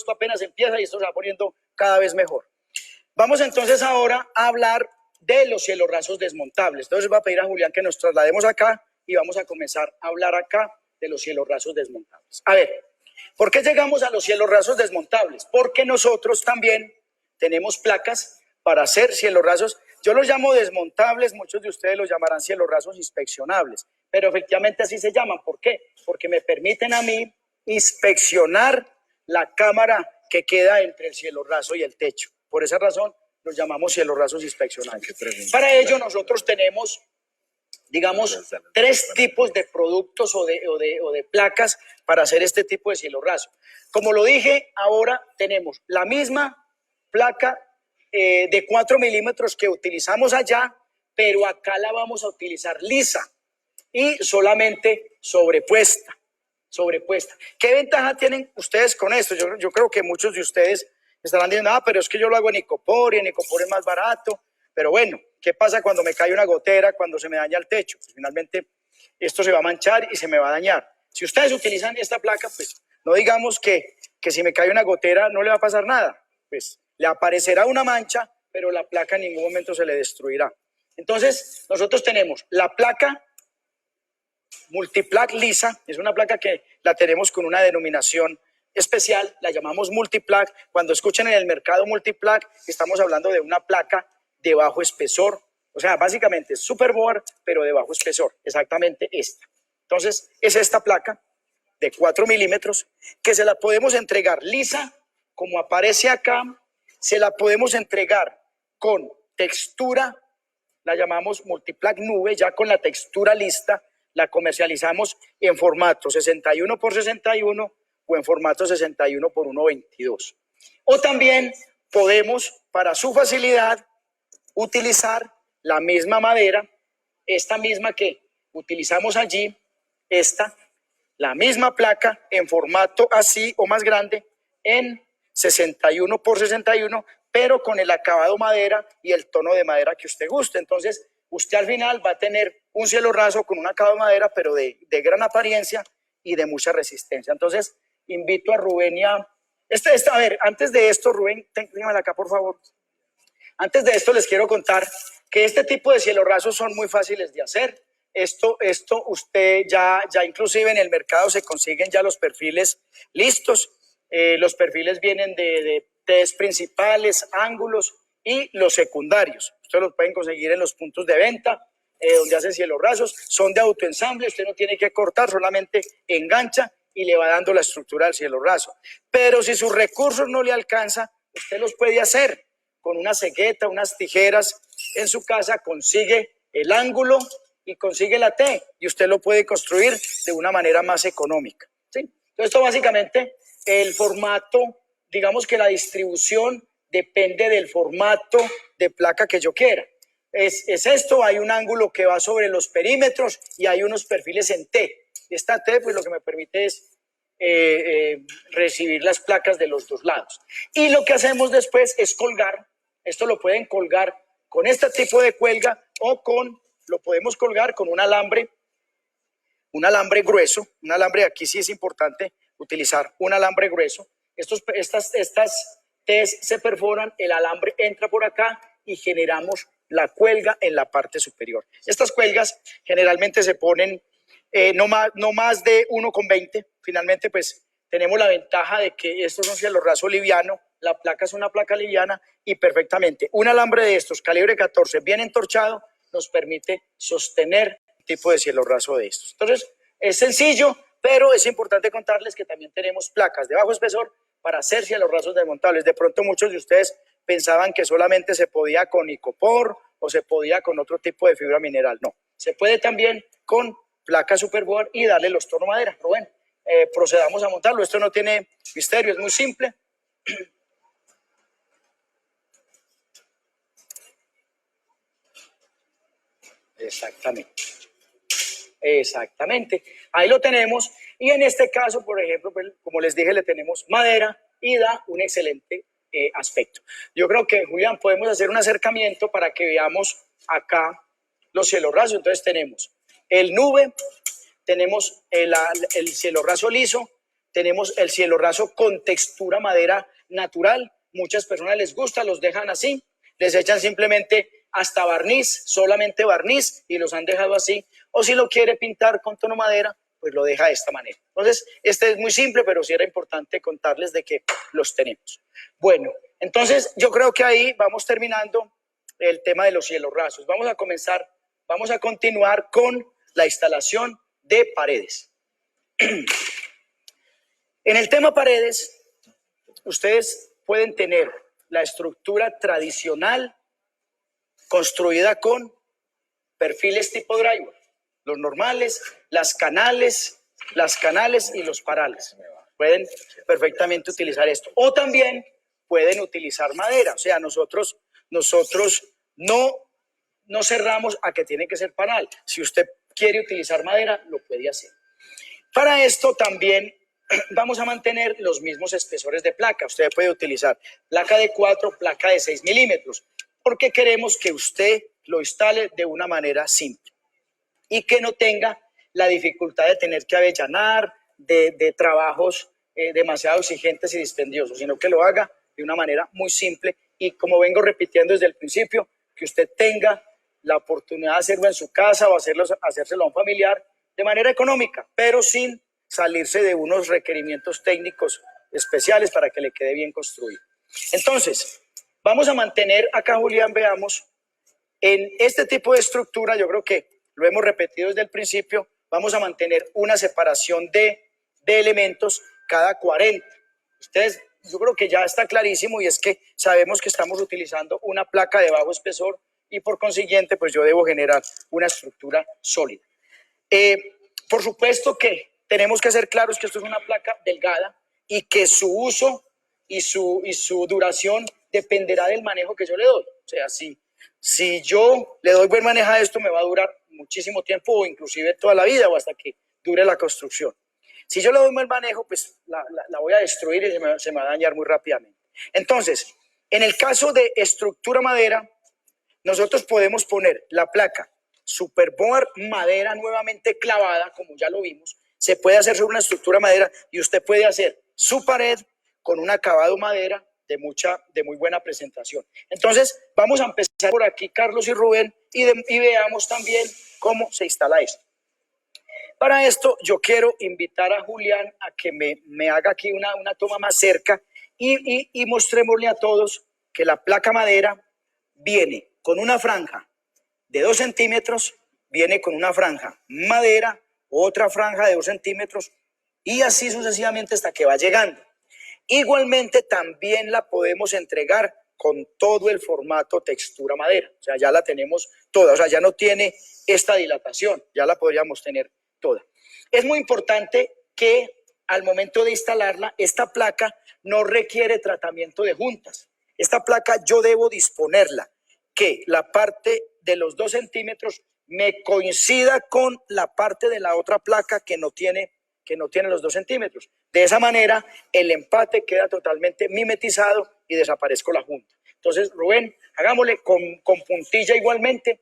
[SPEAKER 2] apenas empieza y esto se va poniendo cada vez mejor. Vamos entonces ahora a hablar de los cielos rasos desmontables. Entonces voy a pedir a Julián que nos traslademos acá y vamos a comenzar a hablar acá de los cielos rasos desmontables. A ver, ¿por qué llegamos a los cielos rasos desmontables? Porque nosotros también tenemos placas para hacer cielos rasos. Yo los llamo desmontables, muchos de ustedes los llamarán cielos rasos inspeccionables, pero efectivamente así se llaman. ¿Por qué? Porque me permiten a mí inspeccionar la cámara que queda entre el cielo raso y el techo. Por esa razón los llamamos cielos rasos inspeccionables. Para ello nosotros tenemos, digamos, 3 tipos de productos o de placas para hacer este tipo de cielo raso. Como lo dije, ahora tenemos la misma placa de 4 milímetros que utilizamos allá, pero acá la vamos a utilizar lisa y solamente sobrepuesta. ¿Qué ventaja tienen ustedes con esto? Yo creo que muchos de ustedes estarán diciendo, pero es que yo lo hago en icopor y en icopor es más barato. Pero bueno, ¿qué pasa cuando me cae una gotera, cuando se me daña el techo? Pues finalmente esto se va a manchar y se me va a dañar. Si ustedes utilizan esta placa, pues no digamos que si me cae una gotera no le va a pasar nada. Pues le aparecerá una mancha, pero la placa en ningún momento se le destruirá. Entonces, nosotros tenemos la placa Multiplac lisa, es una placa que la tenemos con una denominación especial, la llamamos Multiplac. Cuando escuchen en el mercado Multiplac, estamos hablando de una placa de bajo espesor, o sea, básicamente es Superboard, pero de bajo espesor, exactamente esta. Entonces, es esta placa de 4 milímetros que se la podemos entregar lisa, como aparece acá, se la podemos entregar con textura, la llamamos Multiplaque Nube, ya con la textura lista, la comercializamos en formato 61 por 61 o en formato 61 por 1.22. O también podemos, para su facilidad, utilizar la misma madera, esta misma que utilizamos allí, la misma placa en formato así o más grande, en 61 por 61, pero con el acabado madera y el tono de madera que usted guste. Entonces, usted al final va a tener un cielo raso con un acabado de madera, pero de gran apariencia y de mucha resistencia. Entonces, invito a Rubén y a... a ver, antes de esto, Rubén, ténganmela acá, por favor. Antes de esto, les quiero contar que este tipo de cielo rasos son muy fáciles de hacer. Esto usted ya inclusive en el mercado se consiguen ya los perfiles listos. Los perfiles vienen de test principales, ángulos y los secundarios. Ustedes los pueden conseguir en los puntos de venta donde hacen cielos rasos. Son de autoensamble, usted no tiene que cortar, solamente engancha y le va dando la estructura del cielo raso. Pero si sus recursos no le alcanza, usted los puede hacer con una cegueta, unas tijeras en su casa, consigue el ángulo y consigue la T y usted lo puede construir de una manera más económica, ¿sí? Entonces, esto básicamente, el formato, digamos que la distribución depende del formato de placa que yo quiera. Es esto, hay un ángulo que va sobre los perímetros y hay unos perfiles en T. Esta T, pues lo que me permite es recibir las placas de los dos lados. Y lo que hacemos después es colgar. Esto lo pueden colgar con este tipo de cuelga o lo podemos colgar con un alambre grueso. Un alambre, aquí sí es importante utilizar un alambre grueso. Estas T's se perforan, el alambre entra por acá y generamos la cuelga en la parte superior. Estas cuelgas generalmente se ponen no más de 1,20. Finalmente, pues tenemos la ventaja de que esto es un cielo raso liviano, la placa es una placa liviana y perfectamente un alambre de estos, calibre 14, bien entorchado, nos permite sostener un tipo de cielo raso de estos. Entonces, es sencillo, pero es importante contarles que también tenemos placas de bajo espesor para hacer cielos rasos desmontables. De pronto muchos de ustedes pensaban que solamente se podía con icopor o se podía con otro tipo de fibra mineral. No, se puede también con placa superboard y darle los tonos madera. Rubén, procedamos a montarlo. Esto no tiene misterio, es muy simple. Exactamente. Ahí lo tenemos. Y en este caso, por ejemplo, pues, como les dije, le tenemos madera y da un excelente aspecto. Yo creo que, Julián, podemos hacer un acercamiento para que veamos acá los cielos rasos. Entonces tenemos el nube, tenemos el cielo raso liso, tenemos el cielo raso con textura madera natural. Muchas personas les gusta, los dejan así, les echan simplemente hasta barniz, solamente barniz, y los han dejado así. O si lo quiere pintar con tono madera, pues lo deja de esta manera. Entonces, este es muy simple, pero sí era importante contarles de que los tenemos. Bueno, entonces yo creo que ahí vamos terminando el tema de los cielos rasos. Vamos a continuar con la instalación de paredes. En el tema paredes, ustedes pueden tener la estructura tradicional construida con perfiles tipo drywall, los normales, las canales y los parales. Pueden perfectamente utilizar esto. O también pueden utilizar madera. O sea, nosotros no cerramos a que tiene que ser panal. Si usted quiere utilizar madera, lo puede hacer. Para esto también vamos a mantener los mismos espesores de placa. Usted puede utilizar placa de 4, placa de 6 milímetros, porque queremos que usted lo instale de una manera simple y que no tenga la dificultad de tener que avellanar, de trabajos demasiado exigentes y dispendiosos, sino que lo haga de una manera muy simple y, como vengo repitiendo desde el principio, que usted tenga la oportunidad de hacerlo en su casa o hacérselo a un familiar de manera económica, pero sin salirse de unos requerimientos técnicos especiales para que le quede bien construido. Entonces, vamos a mantener acá, Julián, veamos, en este tipo de estructura, yo creo que lo hemos repetido desde el principio, vamos a mantener una separación de elementos cada 40. Ustedes yo creo que ya está clarísimo, y es que sabemos que estamos utilizando una placa de bajo espesor y por consiguiente pues yo debo generar una estructura sólida. Por supuesto que tenemos que ser claros que esto es una placa delgada y que su uso y su duración dependerá del manejo que yo le doy. O sea, si yo le doy buen manejo a esto, me va a durar muchísimo tiempo o inclusive toda la vida o hasta que dure la construcción. Si yo le doy mal manejo, pues la voy a destruir y se me va a dañar muy rápidamente. Entonces, en el caso de estructura madera, nosotros podemos poner la placa Superboard madera nuevamente clavada, como ya lo vimos. Se puede hacer sobre una estructura madera y usted puede hacer su pared con un acabado madera de muy buena presentación. Entonces, vamos a empezar por aquí, Carlos y Rubén, y veamos también cómo se instala esto. Para esto, yo quiero invitar a Julián a que me haga aquí una toma más cerca y mostrémosle a todos que la placa madera viene con una franja de 2 centímetros, viene con una franja madera, otra franja de 2 centímetros y así sucesivamente hasta que va llegando. Igualmente también la podemos entregar con todo el formato textura madera, o sea, ya la tenemos toda, o sea, ya no tiene esta dilatación, ya la podríamos tener toda. Es muy importante que al momento de instalarla, esta placa no requiere tratamiento de juntas. Esta placa yo debo disponerla, que la parte de los 2 centímetros me coincida con la parte de la otra placa que no tiene los 2 centímetros. De esa manera, el empate queda totalmente mimetizado y desaparezco la junta. Entonces, Rubén, hagámosle con puntilla igualmente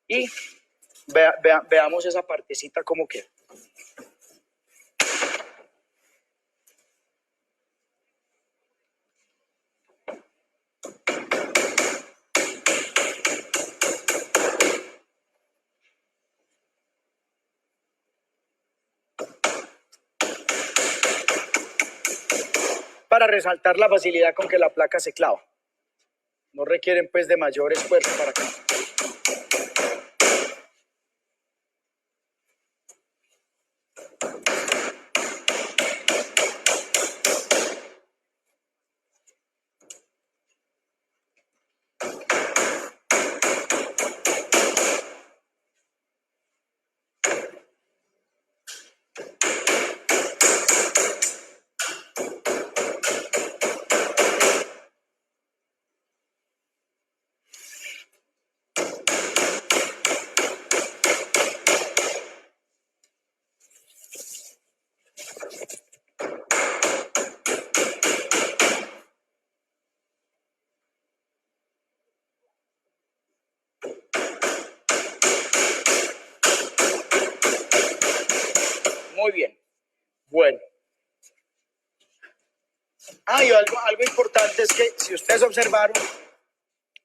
[SPEAKER 2] y veamos esa partecita cómo queda. Para resaltar la facilidad con que la placa se clava. No requieren pues de mayor esfuerzo para acá. Muy bien. Bueno. Y algo importante es que si ustedes observaron,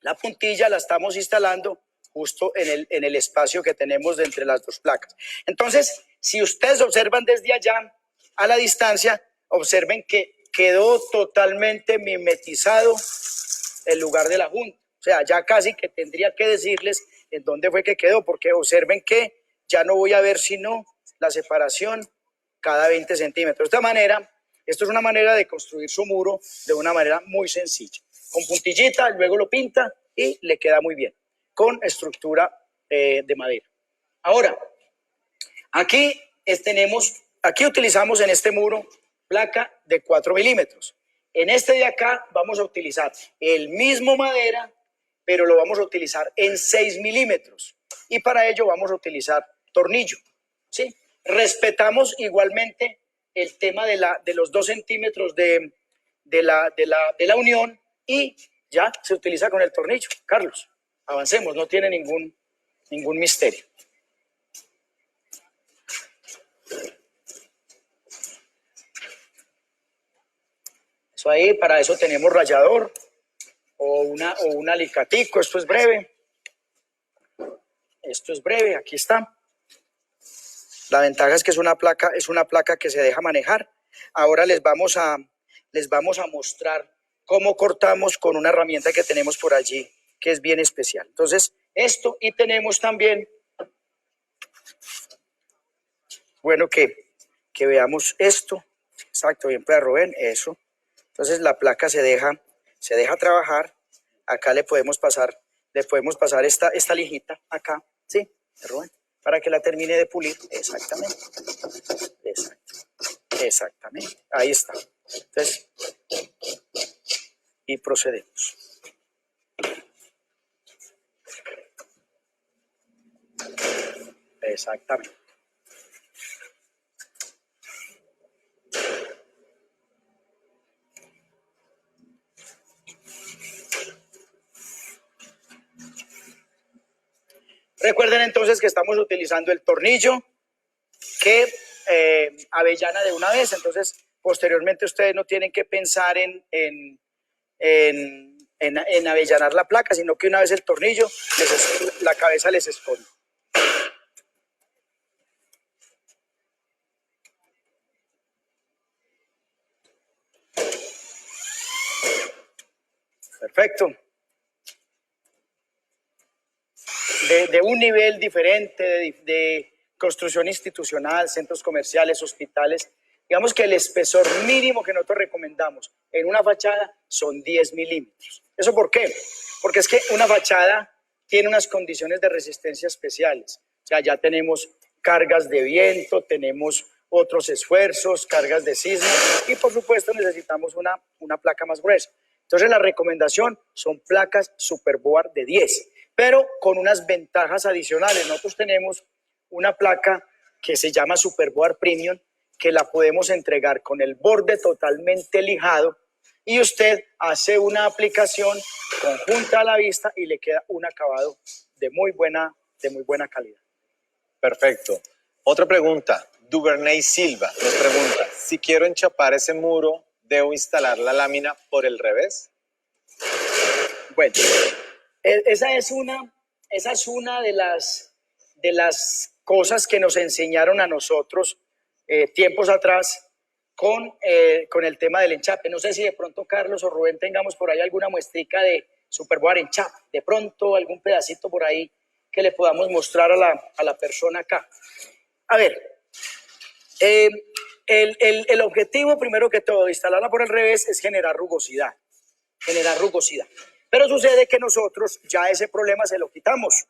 [SPEAKER 2] la puntilla la estamos instalando justo en el espacio que tenemos de entre las dos placas. Entonces, si ustedes observan desde allá a la distancia, observen que quedó totalmente mimetizado el lugar de la junta. O sea, ya casi que tendría que decirles en dónde fue que quedó, porque observen que ya no voy a ver sino la separación cada 20 centímetros. De esta manera, esto es una manera de construir su muro de una manera muy sencilla. Con puntillita, luego lo pinta y le queda muy bien, con estructura de madera. Ahora, aquí utilizamos en este muro placa de 4 milímetros. En este de acá vamos a utilizar el mismo madera, pero lo vamos a utilizar en 6 milímetros. Y para ello vamos a utilizar tornillo, ¿sí? Respetamos igualmente el tema de los 2 centímetros de la unión y ya se utiliza con el tornillo. Carlos, avancemos, no tiene ningún misterio. Eso ahí, para eso tenemos rallador o un alicatico. Esto es breve. Aquí está. La ventaja es que es una placa que se deja manejar. Ahora les vamos a mostrar cómo cortamos con una herramienta que tenemos por allí, que es bien especial. Entonces, esto, y tenemos también, bueno, que veamos esto. Exacto, bien para Rubén, eso. Entonces la placa se deja trabajar. Acá le podemos pasar esta lijita acá, ¿sí? Rubén, para que la termine de pulir. Exactamente. Exactamente. Ahí está. Entonces, y procedemos. Exactamente. Recuerden entonces que estamos utilizando el tornillo que avellana de una vez, entonces posteriormente ustedes no tienen que pensar en avellanar la placa, sino que una vez el tornillo, la cabeza les esconde. Perfecto. De un nivel diferente de construcción institucional, centros comerciales, hospitales, digamos que el espesor mínimo que nosotros recomendamos en una fachada son 10 milímetros. ¿Eso por qué? Porque es que una fachada tiene unas condiciones de resistencia especiales. O sea, ya tenemos cargas de viento, tenemos otros esfuerzos, cargas de sismo y por supuesto necesitamos una placa más gruesa. Entonces la recomendación son placas Superboard de 10, pero con unas ventajas adicionales. Nosotros tenemos una placa que se llama Superboard Premium, que la podemos entregar con el borde totalmente lijado y usted hace una aplicación conjunta a la vista y le queda un acabado de muy buena calidad.
[SPEAKER 3] Perfecto. Otra pregunta. Duvernay Silva nos pregunta, si quiero enchapar ese muro, ¿debo instalar la lámina por el revés?
[SPEAKER 2] Bueno, esa es una de las cosas que nos enseñaron a nosotros tiempos atrás con el tema del enchape. No sé si de pronto Carlos o Rubén tengamos por ahí alguna muestrica de Superboard enchape, de pronto algún pedacito por ahí que le podamos mostrar a la persona acá. A ver, el objetivo primero que todo de instalarla por el revés es generar rugosidad. Pero sucede que nosotros ya ese problema se lo quitamos.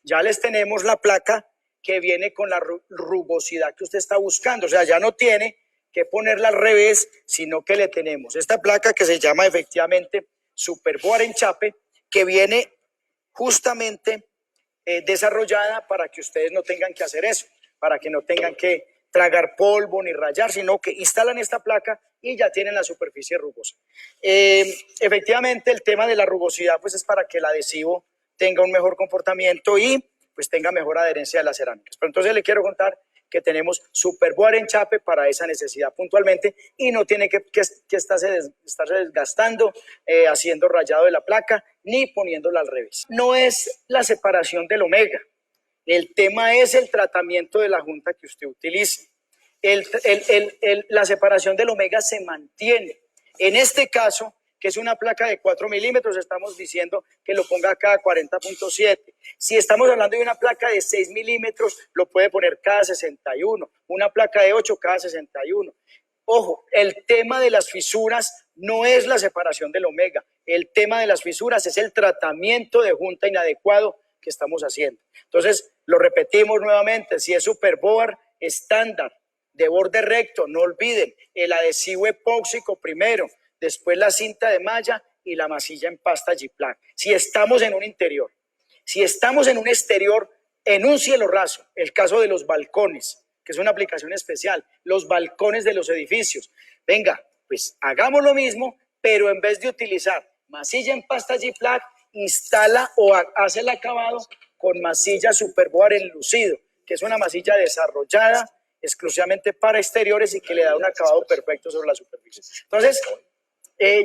[SPEAKER 2] Ya les tenemos la placa que viene con la rugosidad que usted está buscando. O sea, ya no tiene que ponerla al revés, sino que le tenemos esta placa que se llama efectivamente Superboard enchape, que viene justamente desarrollada para que ustedes no tengan que hacer eso, para que no tengan que tragar polvo ni rayar, sino que instalan esta placa y ya tienen la superficie rugosa. Efectivamente, el tema de la rugosidad pues es para que el adhesivo tenga un mejor comportamiento y pues tenga mejor adherencia de las cerámicas. Pero entonces le quiero contar que tenemos Superboard enchape para esa necesidad puntualmente y no tiene que estarse desgastando, haciendo rayado de la placa ni poniéndola al revés. No es la separación del omega. El tema es el tratamiento de la junta que usted utilice. La separación del omega se mantiene. En este caso, que es una placa de 4 milímetros, estamos diciendo que lo ponga acá a 40.7. Si estamos hablando de una placa de 6 milímetros, lo puede poner cada 61. Una placa de 8 cada 61. Ojo, el tema de las fisuras no es la separación del omega. El tema de las fisuras es el tratamiento de junta inadecuado que estamos haciendo. Entonces, lo repetimos nuevamente, si es Superboard estándar, de borde recto, no olviden, el adhesivo epóxico primero, después la cinta de malla y la masilla en pasta G-Plaque. Si estamos en un interior, si estamos en un exterior, en un cielo raso, el caso de los balcones, que es una aplicación especial, los balcones de los edificios. Venga, pues hagamos lo mismo, pero en vez de utilizar masilla en pasta G-Plaque, instala o hace el acabado con masilla Superboard enlucido, que es una masilla desarrollada exclusivamente para exteriores y que le da un acabado perfecto sobre la superficie. Entonces,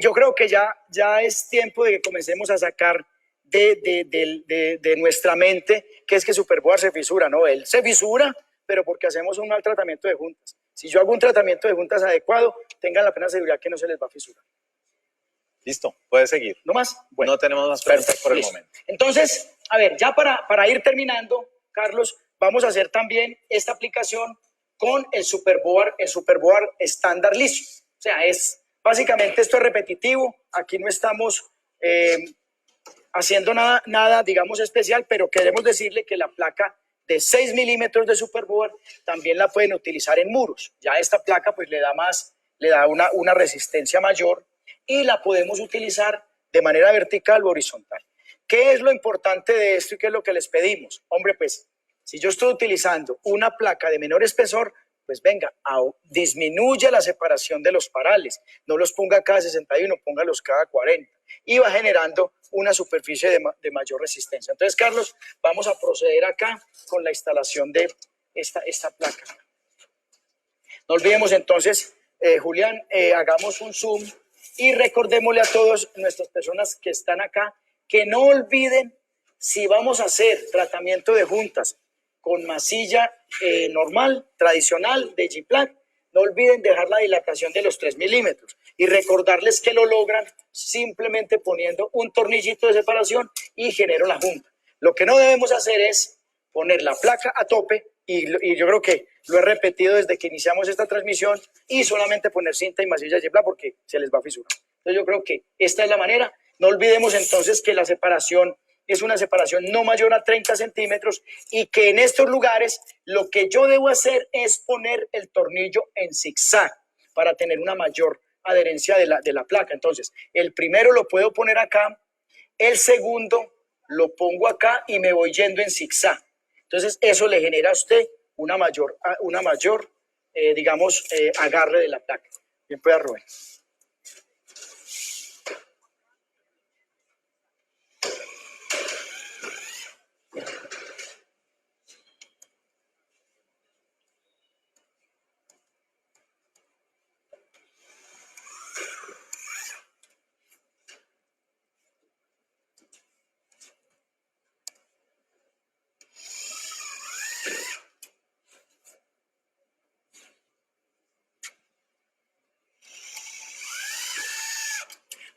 [SPEAKER 2] yo creo que ya es tiempo de que comencemos a sacar de nuestra mente que es que Superboard se fisura. No, él se fisura, pero porque hacemos un mal tratamiento de juntas. Si yo hago un tratamiento de juntas adecuado, tengan la plena seguridad que no se les va a fisurar.
[SPEAKER 3] Listo, puede seguir.
[SPEAKER 2] ¿No más?
[SPEAKER 3] Bueno, no tenemos más preguntas por el momento.
[SPEAKER 2] Entonces, a ver, ya para ir terminando, Carlos, vamos a hacer también esta aplicación con el Superboard estándar liso. O sea, es Básicamente esto es repetitivo, aquí no estamos haciendo nada, digamos, especial, pero queremos decirle que la placa de 6 milímetros de Superboard también la pueden utilizar en muros. Ya esta placa pues le da una resistencia mayor y la podemos utilizar de manera vertical o horizontal. ¿Qué es lo importante de esto y qué es lo que les pedimos? Hombre, pues si yo estoy utilizando una placa de menor espesor, pues venga, disminuya la separación de los parales. No los ponga cada 61, póngalos cada 40. Y va generando una superficie de mayor resistencia. Entonces, Carlos, vamos a proceder acá con la instalación de esta placa. No olvidemos entonces, Julián, hagamos un zoom y recordémosle a todas nuestras personas que están acá que no olviden, si vamos a hacer tratamiento de juntas con masilla normal, tradicional, de G-Plaque, no olviden dejar la dilatación de los 3 milímetros y recordarles que lo logran simplemente poniendo un tornillito de separación y genero la junta. Lo que no debemos hacer es poner la placa a tope y yo creo que lo he repetido desde que iniciamos esta transmisión y solamente poner cinta y masilla de G-Plaque porque se les va a fisurar. Entonces yo creo que esta es la manera. No olvidemos entonces que la separación es una separación no mayor a 30 centímetros y que en estos lugares lo que yo debo hacer es poner el tornillo en zigzag para tener una mayor adherencia de la placa. Entonces, el primero lo puedo poner acá, el segundo lo pongo acá y me voy yendo en zigzag. Entonces, eso le genera a usted una mayor agarre de la placa. Bien, pueda, Rubén.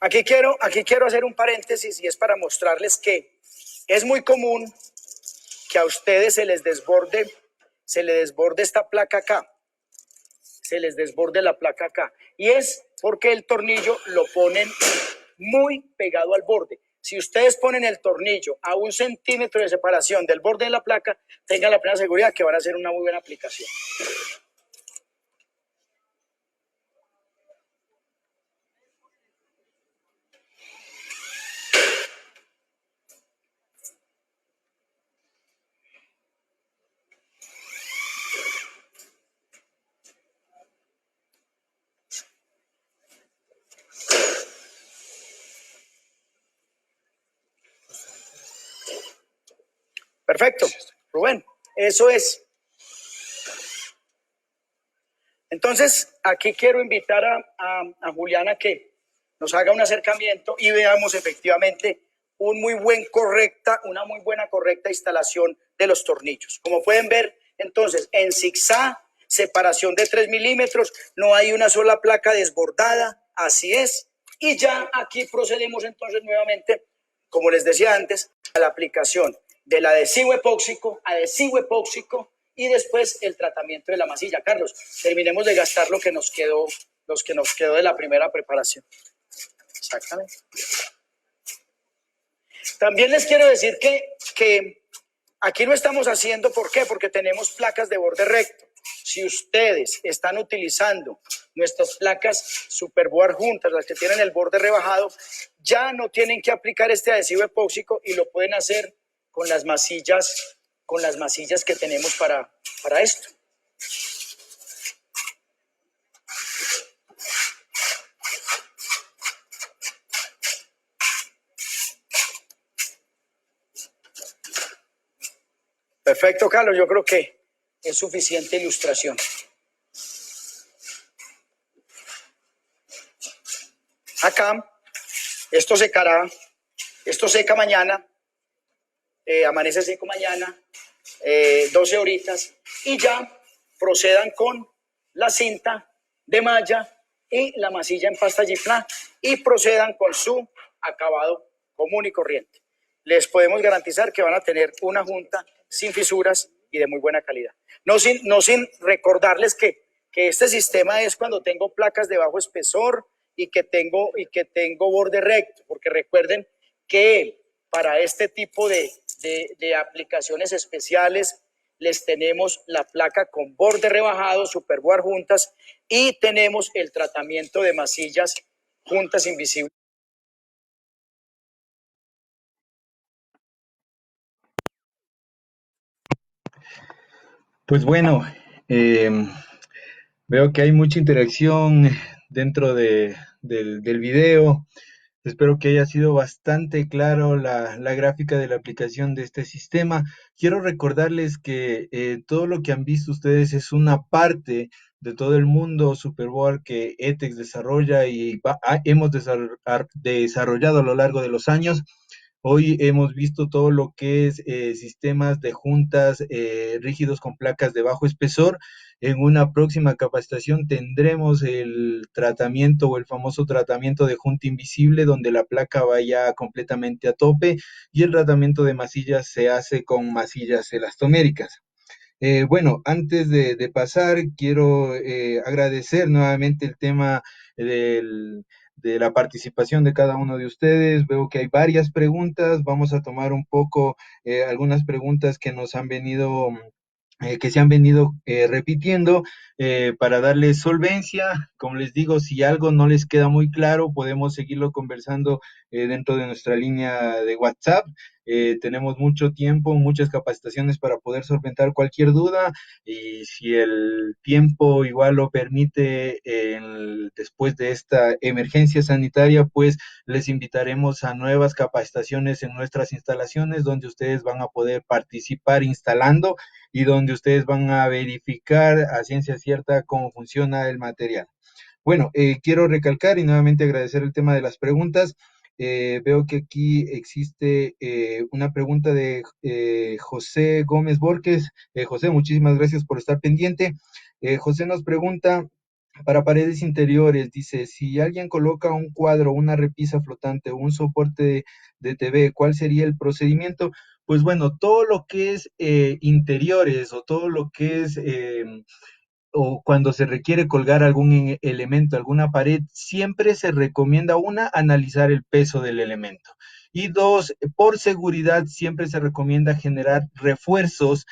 [SPEAKER 2] Aquí quiero hacer un paréntesis y es para mostrarles que es muy común que a ustedes se les desborde esta placa acá, se les desborde la placa acá. Y es porque el tornillo lo ponen muy pegado al borde. Si ustedes ponen el tornillo a 1 centímetro de separación del borde de la placa, tengan la plena seguridad que van a hacer una muy buena aplicación. Perfecto, Rubén, eso es. Entonces, aquí quiero invitar a Juliana que nos haga un acercamiento y veamos efectivamente una muy buena correcta instalación de los tornillos. Como pueden ver, entonces, en zigzag, separación de 3 milímetros, no hay una sola placa desbordada, así es. Y ya aquí procedemos entonces nuevamente, como les decía antes, a la aplicación del adhesivo epóxico y después el tratamiento de la masilla. Carlos, terminemos de gastar lo que nos quedó de la primera preparación. Exactamente. También les quiero decir que aquí lo estamos haciendo, ¿por qué? Porque tenemos placas de borde recto. Si ustedes están utilizando nuestras placas Superboard juntas, las que tienen el borde rebajado, ya no tienen que aplicar este adhesivo epóxico y lo pueden hacer con las masillas que tenemos para esto. Perfecto, Carlos, yo creo que es suficiente ilustración. Acá, esto seca mañana, amanece seco mañana, 12 horitas, y ya procedan con la cinta de malla y la masilla en pasta G-Plaque y procedan con su acabado común y corriente. Les podemos garantizar que van a tener una junta sin fisuras y de muy buena calidad. No sin recordarles que este sistema es cuando tengo placas de bajo espesor y que tengo borde recto, porque recuerden que para este tipo de aplicaciones especiales les tenemos la placa con borde rebajado, superboard juntas, y tenemos el tratamiento de masillas juntas invisibles.
[SPEAKER 1] Pues bueno, veo que hay mucha interacción dentro del video. Espero que haya sido bastante claro la gráfica de la aplicación de este sistema. Quiero recordarles que todo lo que han visto ustedes es una parte de todo el mundo Superboard que ETEX desarrolla y hemos desarrollado a lo largo de los años. Hoy hemos visto todo lo que es sistemas de juntas rígidos con placas de bajo espesor. En una próxima capacitación tendremos el tratamiento o el famoso tratamiento de junta invisible, donde la placa vaya completamente a tope y el tratamiento de masillas se hace con masillas elastoméricas. Bueno, antes de pasar, quiero agradecer nuevamente el tema de la participación de cada uno de ustedes. Veo que hay varias preguntas. Vamos a tomar un poco algunas preguntas que nos han venido que se han venido repitiendo para darles solvencia. Como les digo, si algo no les queda muy claro, podemos seguirlo conversando dentro de nuestra línea de WhatsApp. Tenemos mucho tiempo, muchas capacitaciones para poder solventar cualquier duda y si el tiempo igual lo permite después de esta emergencia sanitaria, pues les invitaremos a nuevas capacitaciones en nuestras instalaciones donde ustedes van a poder participar instalando y donde ustedes van a verificar a ciencia cierta cómo funciona el material. Bueno, quiero recalcar y nuevamente agradecer el tema de las preguntas. Veo que aquí existe una pregunta de José Gómez Borges. José, muchísimas gracias por estar pendiente. José nos pregunta, para paredes interiores, dice, si alguien coloca un cuadro, una repisa flotante o un soporte de TV, ¿cuál sería el procedimiento? Pues bueno, todo lo que es interiores o todo lo que es o cuando se requiere colgar algún elemento, alguna pared, siempre se recomienda, una, analizar el peso del elemento. Y dos, por seguridad, siempre se recomienda generar refuerzos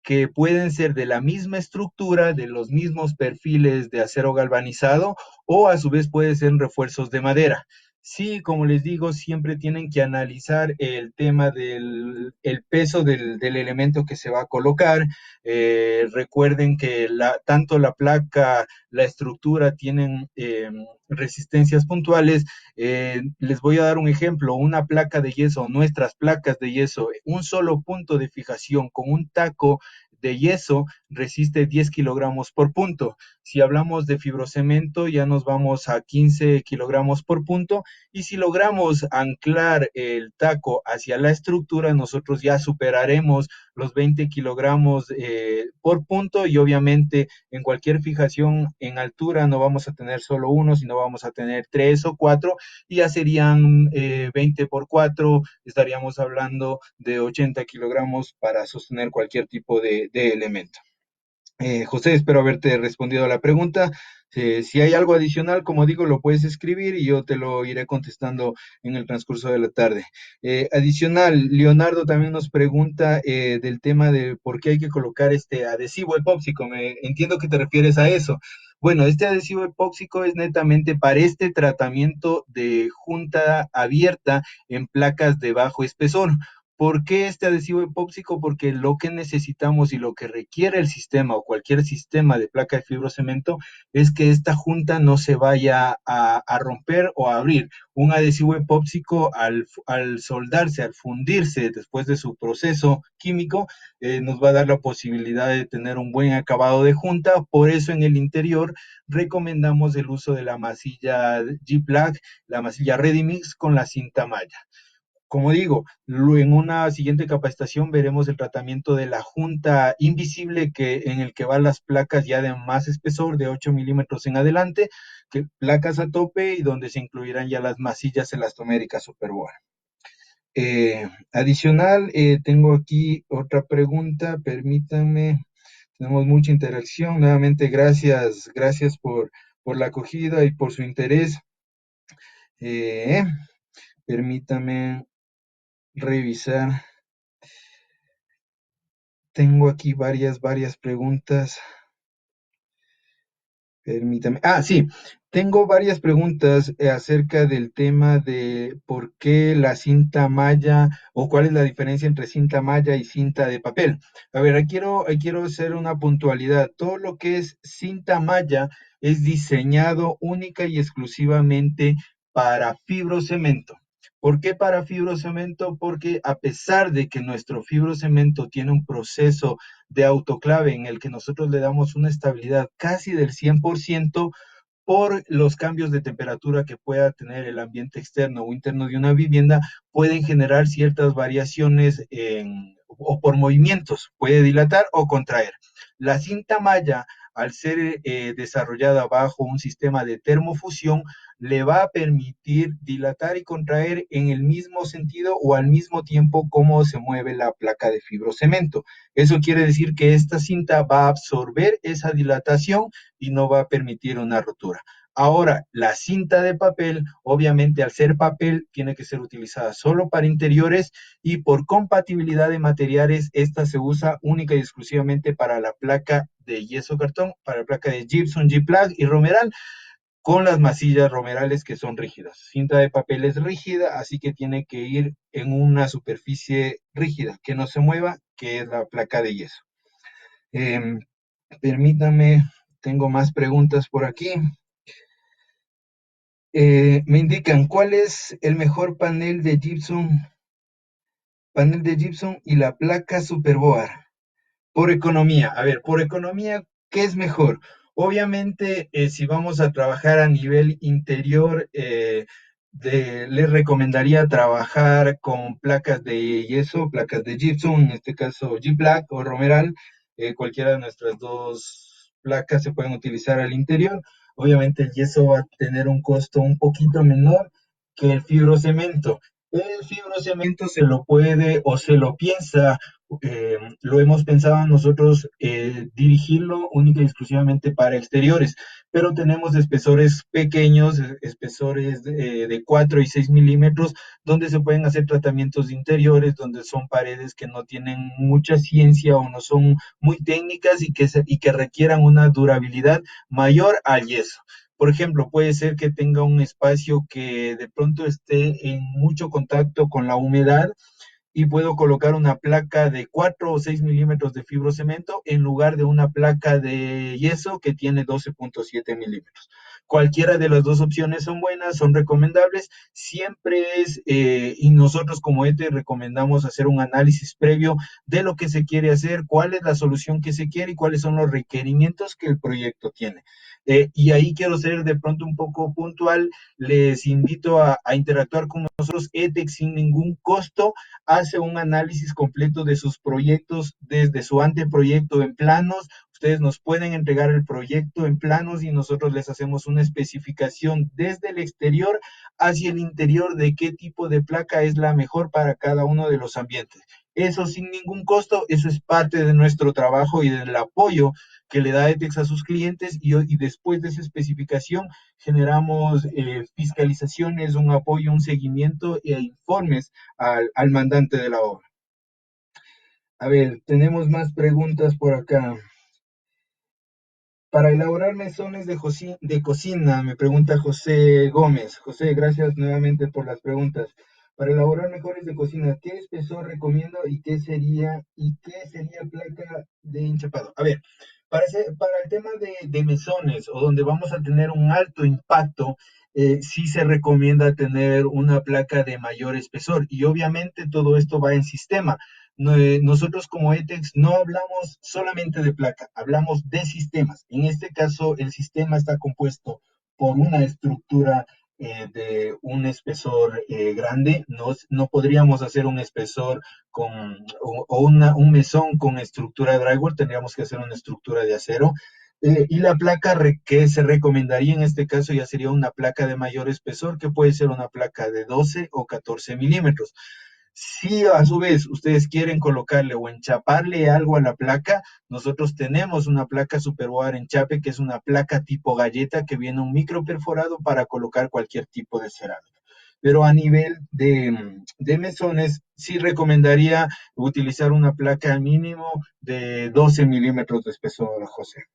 [SPEAKER 1] que pueden ser de la misma estructura, de los mismos perfiles de acero galvanizado, o a su vez pueden ser refuerzos de madera. Sí, como les digo, siempre tienen que analizar el tema del el peso del elemento que se va a colocar. Recuerden que tanto la placa, la estructura tienen resistencias puntuales. Les voy a dar un ejemplo, una placa de yeso, nuestras placas de yeso, un solo punto de fijación con un taco de yeso resiste 10 kilogramos por punto. Si hablamos de fibrocemento, ya nos vamos a 15 kilogramos por punto. Y si logramos anclar el taco hacia la estructura, nosotros ya superaremos los 20 kilogramos por punto y obviamente en cualquier fijación en altura no vamos a tener solo uno, sino vamos a tener tres o cuatro y ya serían 20 por 4, estaríamos hablando de 80 kilogramos para sostener cualquier tipo de elemento. José, espero haberte respondido a la pregunta. Si hay algo adicional, como digo, lo puedes escribir y yo te lo iré contestando en el transcurso de la tarde. Adicional, Leonardo también nos pregunta del tema de por qué hay que colocar este adhesivo epóxico. Entiendo que te refieres a eso. Bueno, este adhesivo epóxico es netamente para este tratamiento de junta abierta en placas de bajo espesor. ¿Por qué este adhesivo epóxico? Porque lo que necesitamos y lo que requiere el sistema o cualquier sistema de placa de fibrocemento es que esta junta no se vaya a romper o a abrir. Un adhesivo epóxico al soldarse, al fundirse después de su proceso químico, nos va a dar la posibilidad de tener un buen acabado de junta. Por eso en el interior recomendamos el uso de la masilla G-Plug, la masilla Ready-Mix con la cinta malla. Como digo, en una siguiente capacitación veremos el tratamiento de la junta invisible en el que van las placas ya de más espesor, de 8 milímetros en adelante, que placas a tope y donde se incluirán ya las masillas elastoméricas Superboard. Adicional, tengo aquí otra pregunta, permítanme, tenemos mucha interacción. Nuevamente, gracias por la acogida y por su interés. Eh, Permítame revisar. Tengo aquí varias preguntas. Permítame. Ah, sí. Tengo varias preguntas acerca del tema de por qué la cinta malla o cuál es la diferencia entre cinta malla y cinta de papel. A ver, quiero hacer una puntualidad. Todo lo que es cinta malla es diseñado única y exclusivamente para fibrocemento. ¿Por qué para fibrocemento? Porque a pesar de que nuestro fibrocemento tiene un proceso de autoclave en el que nosotros le damos una estabilidad casi del 100% por los cambios de temperatura que pueda tener el ambiente externo o interno de una vivienda, pueden generar ciertas variaciones o por movimientos, puede dilatar o contraer. La cinta malla, al ser desarrollada bajo un sistema de termofusión, le va a permitir dilatar y contraer en el mismo sentido o al mismo tiempo como se mueve la placa de fibrocemento. Eso quiere decir que esta cinta va a absorber esa dilatación y no va a permitir una rotura. Ahora, la cinta de papel, obviamente al ser papel, tiene que ser utilizada solo para interiores y por compatibilidad de materiales, esta se usa única y exclusivamente para la placa de yeso cartón, para la placa de gypsum, G-Plug y romeral, con las masillas romerales que son rígidas. Cinta de papel es rígida, así que tiene que ir en una superficie rígida, que no se mueva, que es la placa de yeso. Eh, Permítame, tengo más preguntas por aquí. Me indican, ¿cuál es el mejor panel de gypsum y la placa Superboard? Por economía, a ver, por economía, ¿qué es mejor? Obviamente, si vamos a trabajar a nivel interior, les recomendaría trabajar con placas de yeso, placas de gypsum, en este caso G-Plaque o Romeral, cualquiera de nuestras dos placas se pueden utilizar al interior. Obviamente el yeso va a tener un costo un poquito menor que el fibrocemento. El fibrocemento se lo puede o se lo piensa, lo hemos pensado nosotros dirigirlo única y exclusivamente para exteriores, pero tenemos espesores pequeños, espesores de 4 y 6 milímetros, donde se pueden hacer tratamientos de interiores, donde son paredes que no tienen mucha ciencia o no son muy técnicas y que requieran una durabilidad mayor al yeso. Por ejemplo, puede ser que tenga un espacio que de pronto esté en mucho contacto con la humedad y puedo colocar una placa de 4 o 6 milímetros de fibrocemento en lugar de una placa de yeso que tiene 12.7 milímetros. Cualquiera de las dos opciones son buenas, son recomendables. Siempre y nosotros como ETE recomendamos hacer un análisis previo de lo que se quiere hacer, cuál es la solución que se quiere y cuáles son los requerimientos que el proyecto tiene. Y ahí quiero ser de pronto un poco puntual, les invito a interactuar con nosotros, ETEC sin ningún costo, hace un análisis completo de sus proyectos desde su anteproyecto en planos. Ustedes nos pueden entregar el proyecto en planos y nosotros les hacemos una especificación desde el exterior hacia el interior de qué tipo de placa es la mejor para cada uno de los ambientes. Eso sin ningún costo, eso es parte de nuestro trabajo y del apoyo que le da ETEX a sus clientes y después de esa especificación generamos fiscalizaciones, un apoyo, un seguimiento e informes al mandante de la obra. A ver, tenemos más preguntas por acá. Para elaborar mesones de cocina, me pregunta José Gómez. José, gracias nuevamente por las preguntas. Para elaborar mejores de cocina, ¿qué espesor recomiendo y qué sería placa de hinchapado? A ver, para el tema de mesones o donde vamos a tener un alto impacto, sí se recomienda tener una placa de mayor espesor y obviamente todo esto va en sistema. Nosotros como ETEX no hablamos solamente de placa, hablamos de sistemas. En este caso, el sistema está compuesto por una estructura de un espesor grande. No podríamos hacer un espesor un mesón con estructura de drywall, tendríamos que hacer una estructura de acero. Y la placa que se recomendaría en este caso ya sería una placa de mayor espesor, que puede ser una placa de 12 o 14 milímetros. Si a su vez ustedes quieren colocarle o enchaparle algo a la placa, nosotros tenemos una placa Superboard enchape, que es una placa tipo galleta que viene un micro perforado para colocar cualquier tipo de cerámica. Pero a nivel de mesones, sí recomendaría utilizar una placa mínimo de 12 milímetros de espesor, José.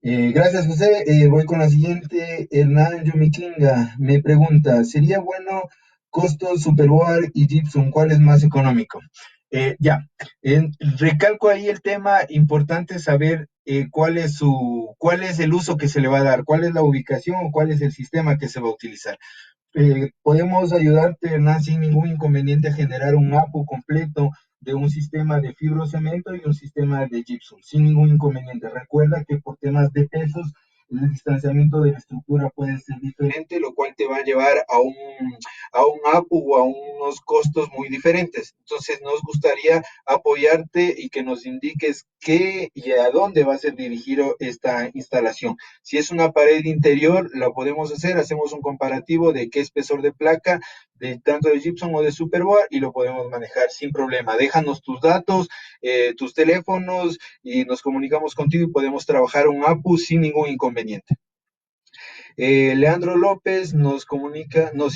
[SPEAKER 1] Gracias, José. Voy con la siguiente. Hernán Yumikinga me pregunta, ¿sería bueno costo Superboard y Gypsum? ¿Cuál es más económico? Ya, recalco ahí el tema, importante saber cuál es el uso que se le va a dar, cuál es la ubicación o cuál es el sistema que se va a utilizar. Podemos ayudarte, Hernán, sin ningún inconveniente a generar un APU completo de un sistema de fibrocemento y un sistema de gypsum, sin ningún inconveniente. Recuerda que por temas de pesos, el distanciamiento de la estructura puede ser diferente, lo cual te va a llevar a un APU o a unos costos muy diferentes. Entonces, nos gustaría apoyarte y que nos indiques qué y a dónde va a ser dirigido esta instalación. Si es una pared interior, la podemos hacer, hacemos un comparativo de qué espesor de placa, de tanto de gypsum o de superboard, y lo podemos manejar sin problema. Déjanos tus datos, tus teléfonos, y nos comunicamos contigo y podemos trabajar un APU sin ningún inconveniente. Leandro López nos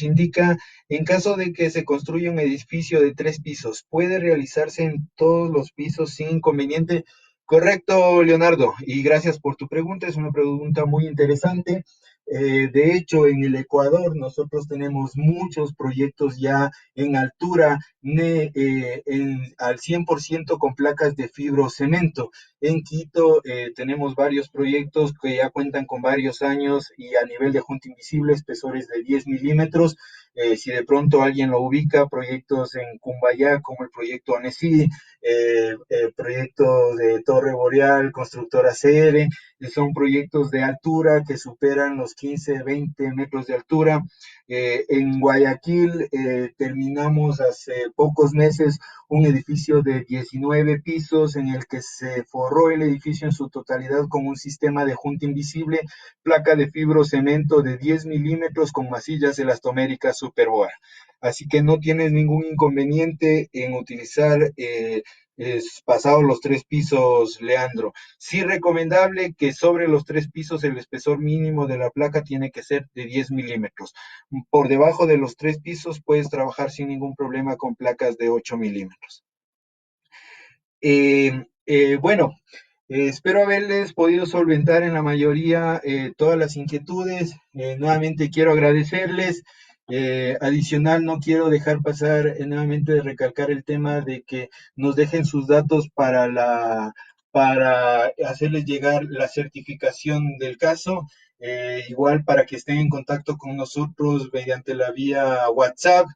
[SPEAKER 1] indica, en caso de que se construya un edificio de 3 pisos, ¿puede realizarse en todos los pisos sin inconveniente? Correcto, Leonardo, y gracias por tu pregunta, es una pregunta muy interesante. De hecho, en el Ecuador nosotros tenemos muchos proyectos ya en altura, al 100% con placas de fibrocemento. En Quito tenemos varios proyectos que ya cuentan con varios años y a nivel de junta invisible, espesores de 10 milímetros. Si de pronto alguien lo ubica, proyectos en Cumbayá como el proyecto ANESI, proyecto de Torre Boreal, constructora CR, son proyectos de altura que superan los 15, 20 metros de altura. En Guayaquil terminamos hace pocos meses un edificio de 19 pisos en el que se forró el edificio en su totalidad con un sistema de junta invisible, placa de fibrocemento de 10 milímetros con masillas elastoméricas Superboard. Así que no tienes ningún inconveniente en utilizar pasado los 3 pisos, Leandro. Sí, recomendable que sobre los 3 pisos el espesor mínimo de la placa tiene que ser de 10 milímetros. Por debajo de los 3 pisos puedes trabajar sin ningún problema con placas de 8 milímetros. Bueno, espero haberles podido solventar en la mayoría todas las inquietudes. Nuevamente quiero agradecerles. Adicional, no quiero dejar pasar nuevamente de recalcar el tema de que nos dejen sus datos para hacerles llegar la certificación del caso. Igual para que estén en contacto con nosotros mediante la vía WhatsApp.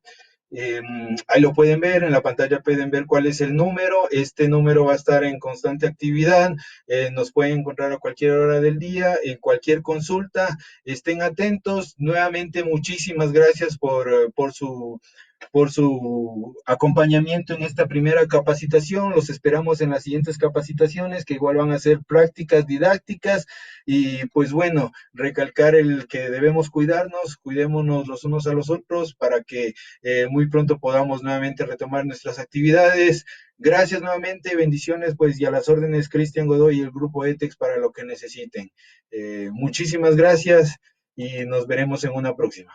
[SPEAKER 1] Ahí lo pueden ver, en la pantalla pueden ver cuál es el número. Este número va a estar en constante actividad. Nos pueden encontrar a cualquier hora del día, en cualquier consulta. Estén atentos. Nuevamente, muchísimas gracias por su acompañamiento en esta primera capacitación. Los esperamos en las siguientes capacitaciones, que igual van a ser prácticas didácticas. Y pues bueno, recalcar el que debemos cuidarnos, cuidémonos los unos a los otros para que muy pronto podamos nuevamente retomar nuestras actividades. Gracias nuevamente, bendiciones, pues, y a las órdenes, Cristian Godoy y el grupo ETEX para lo que necesiten. Muchísimas gracias y nos veremos en una próxima.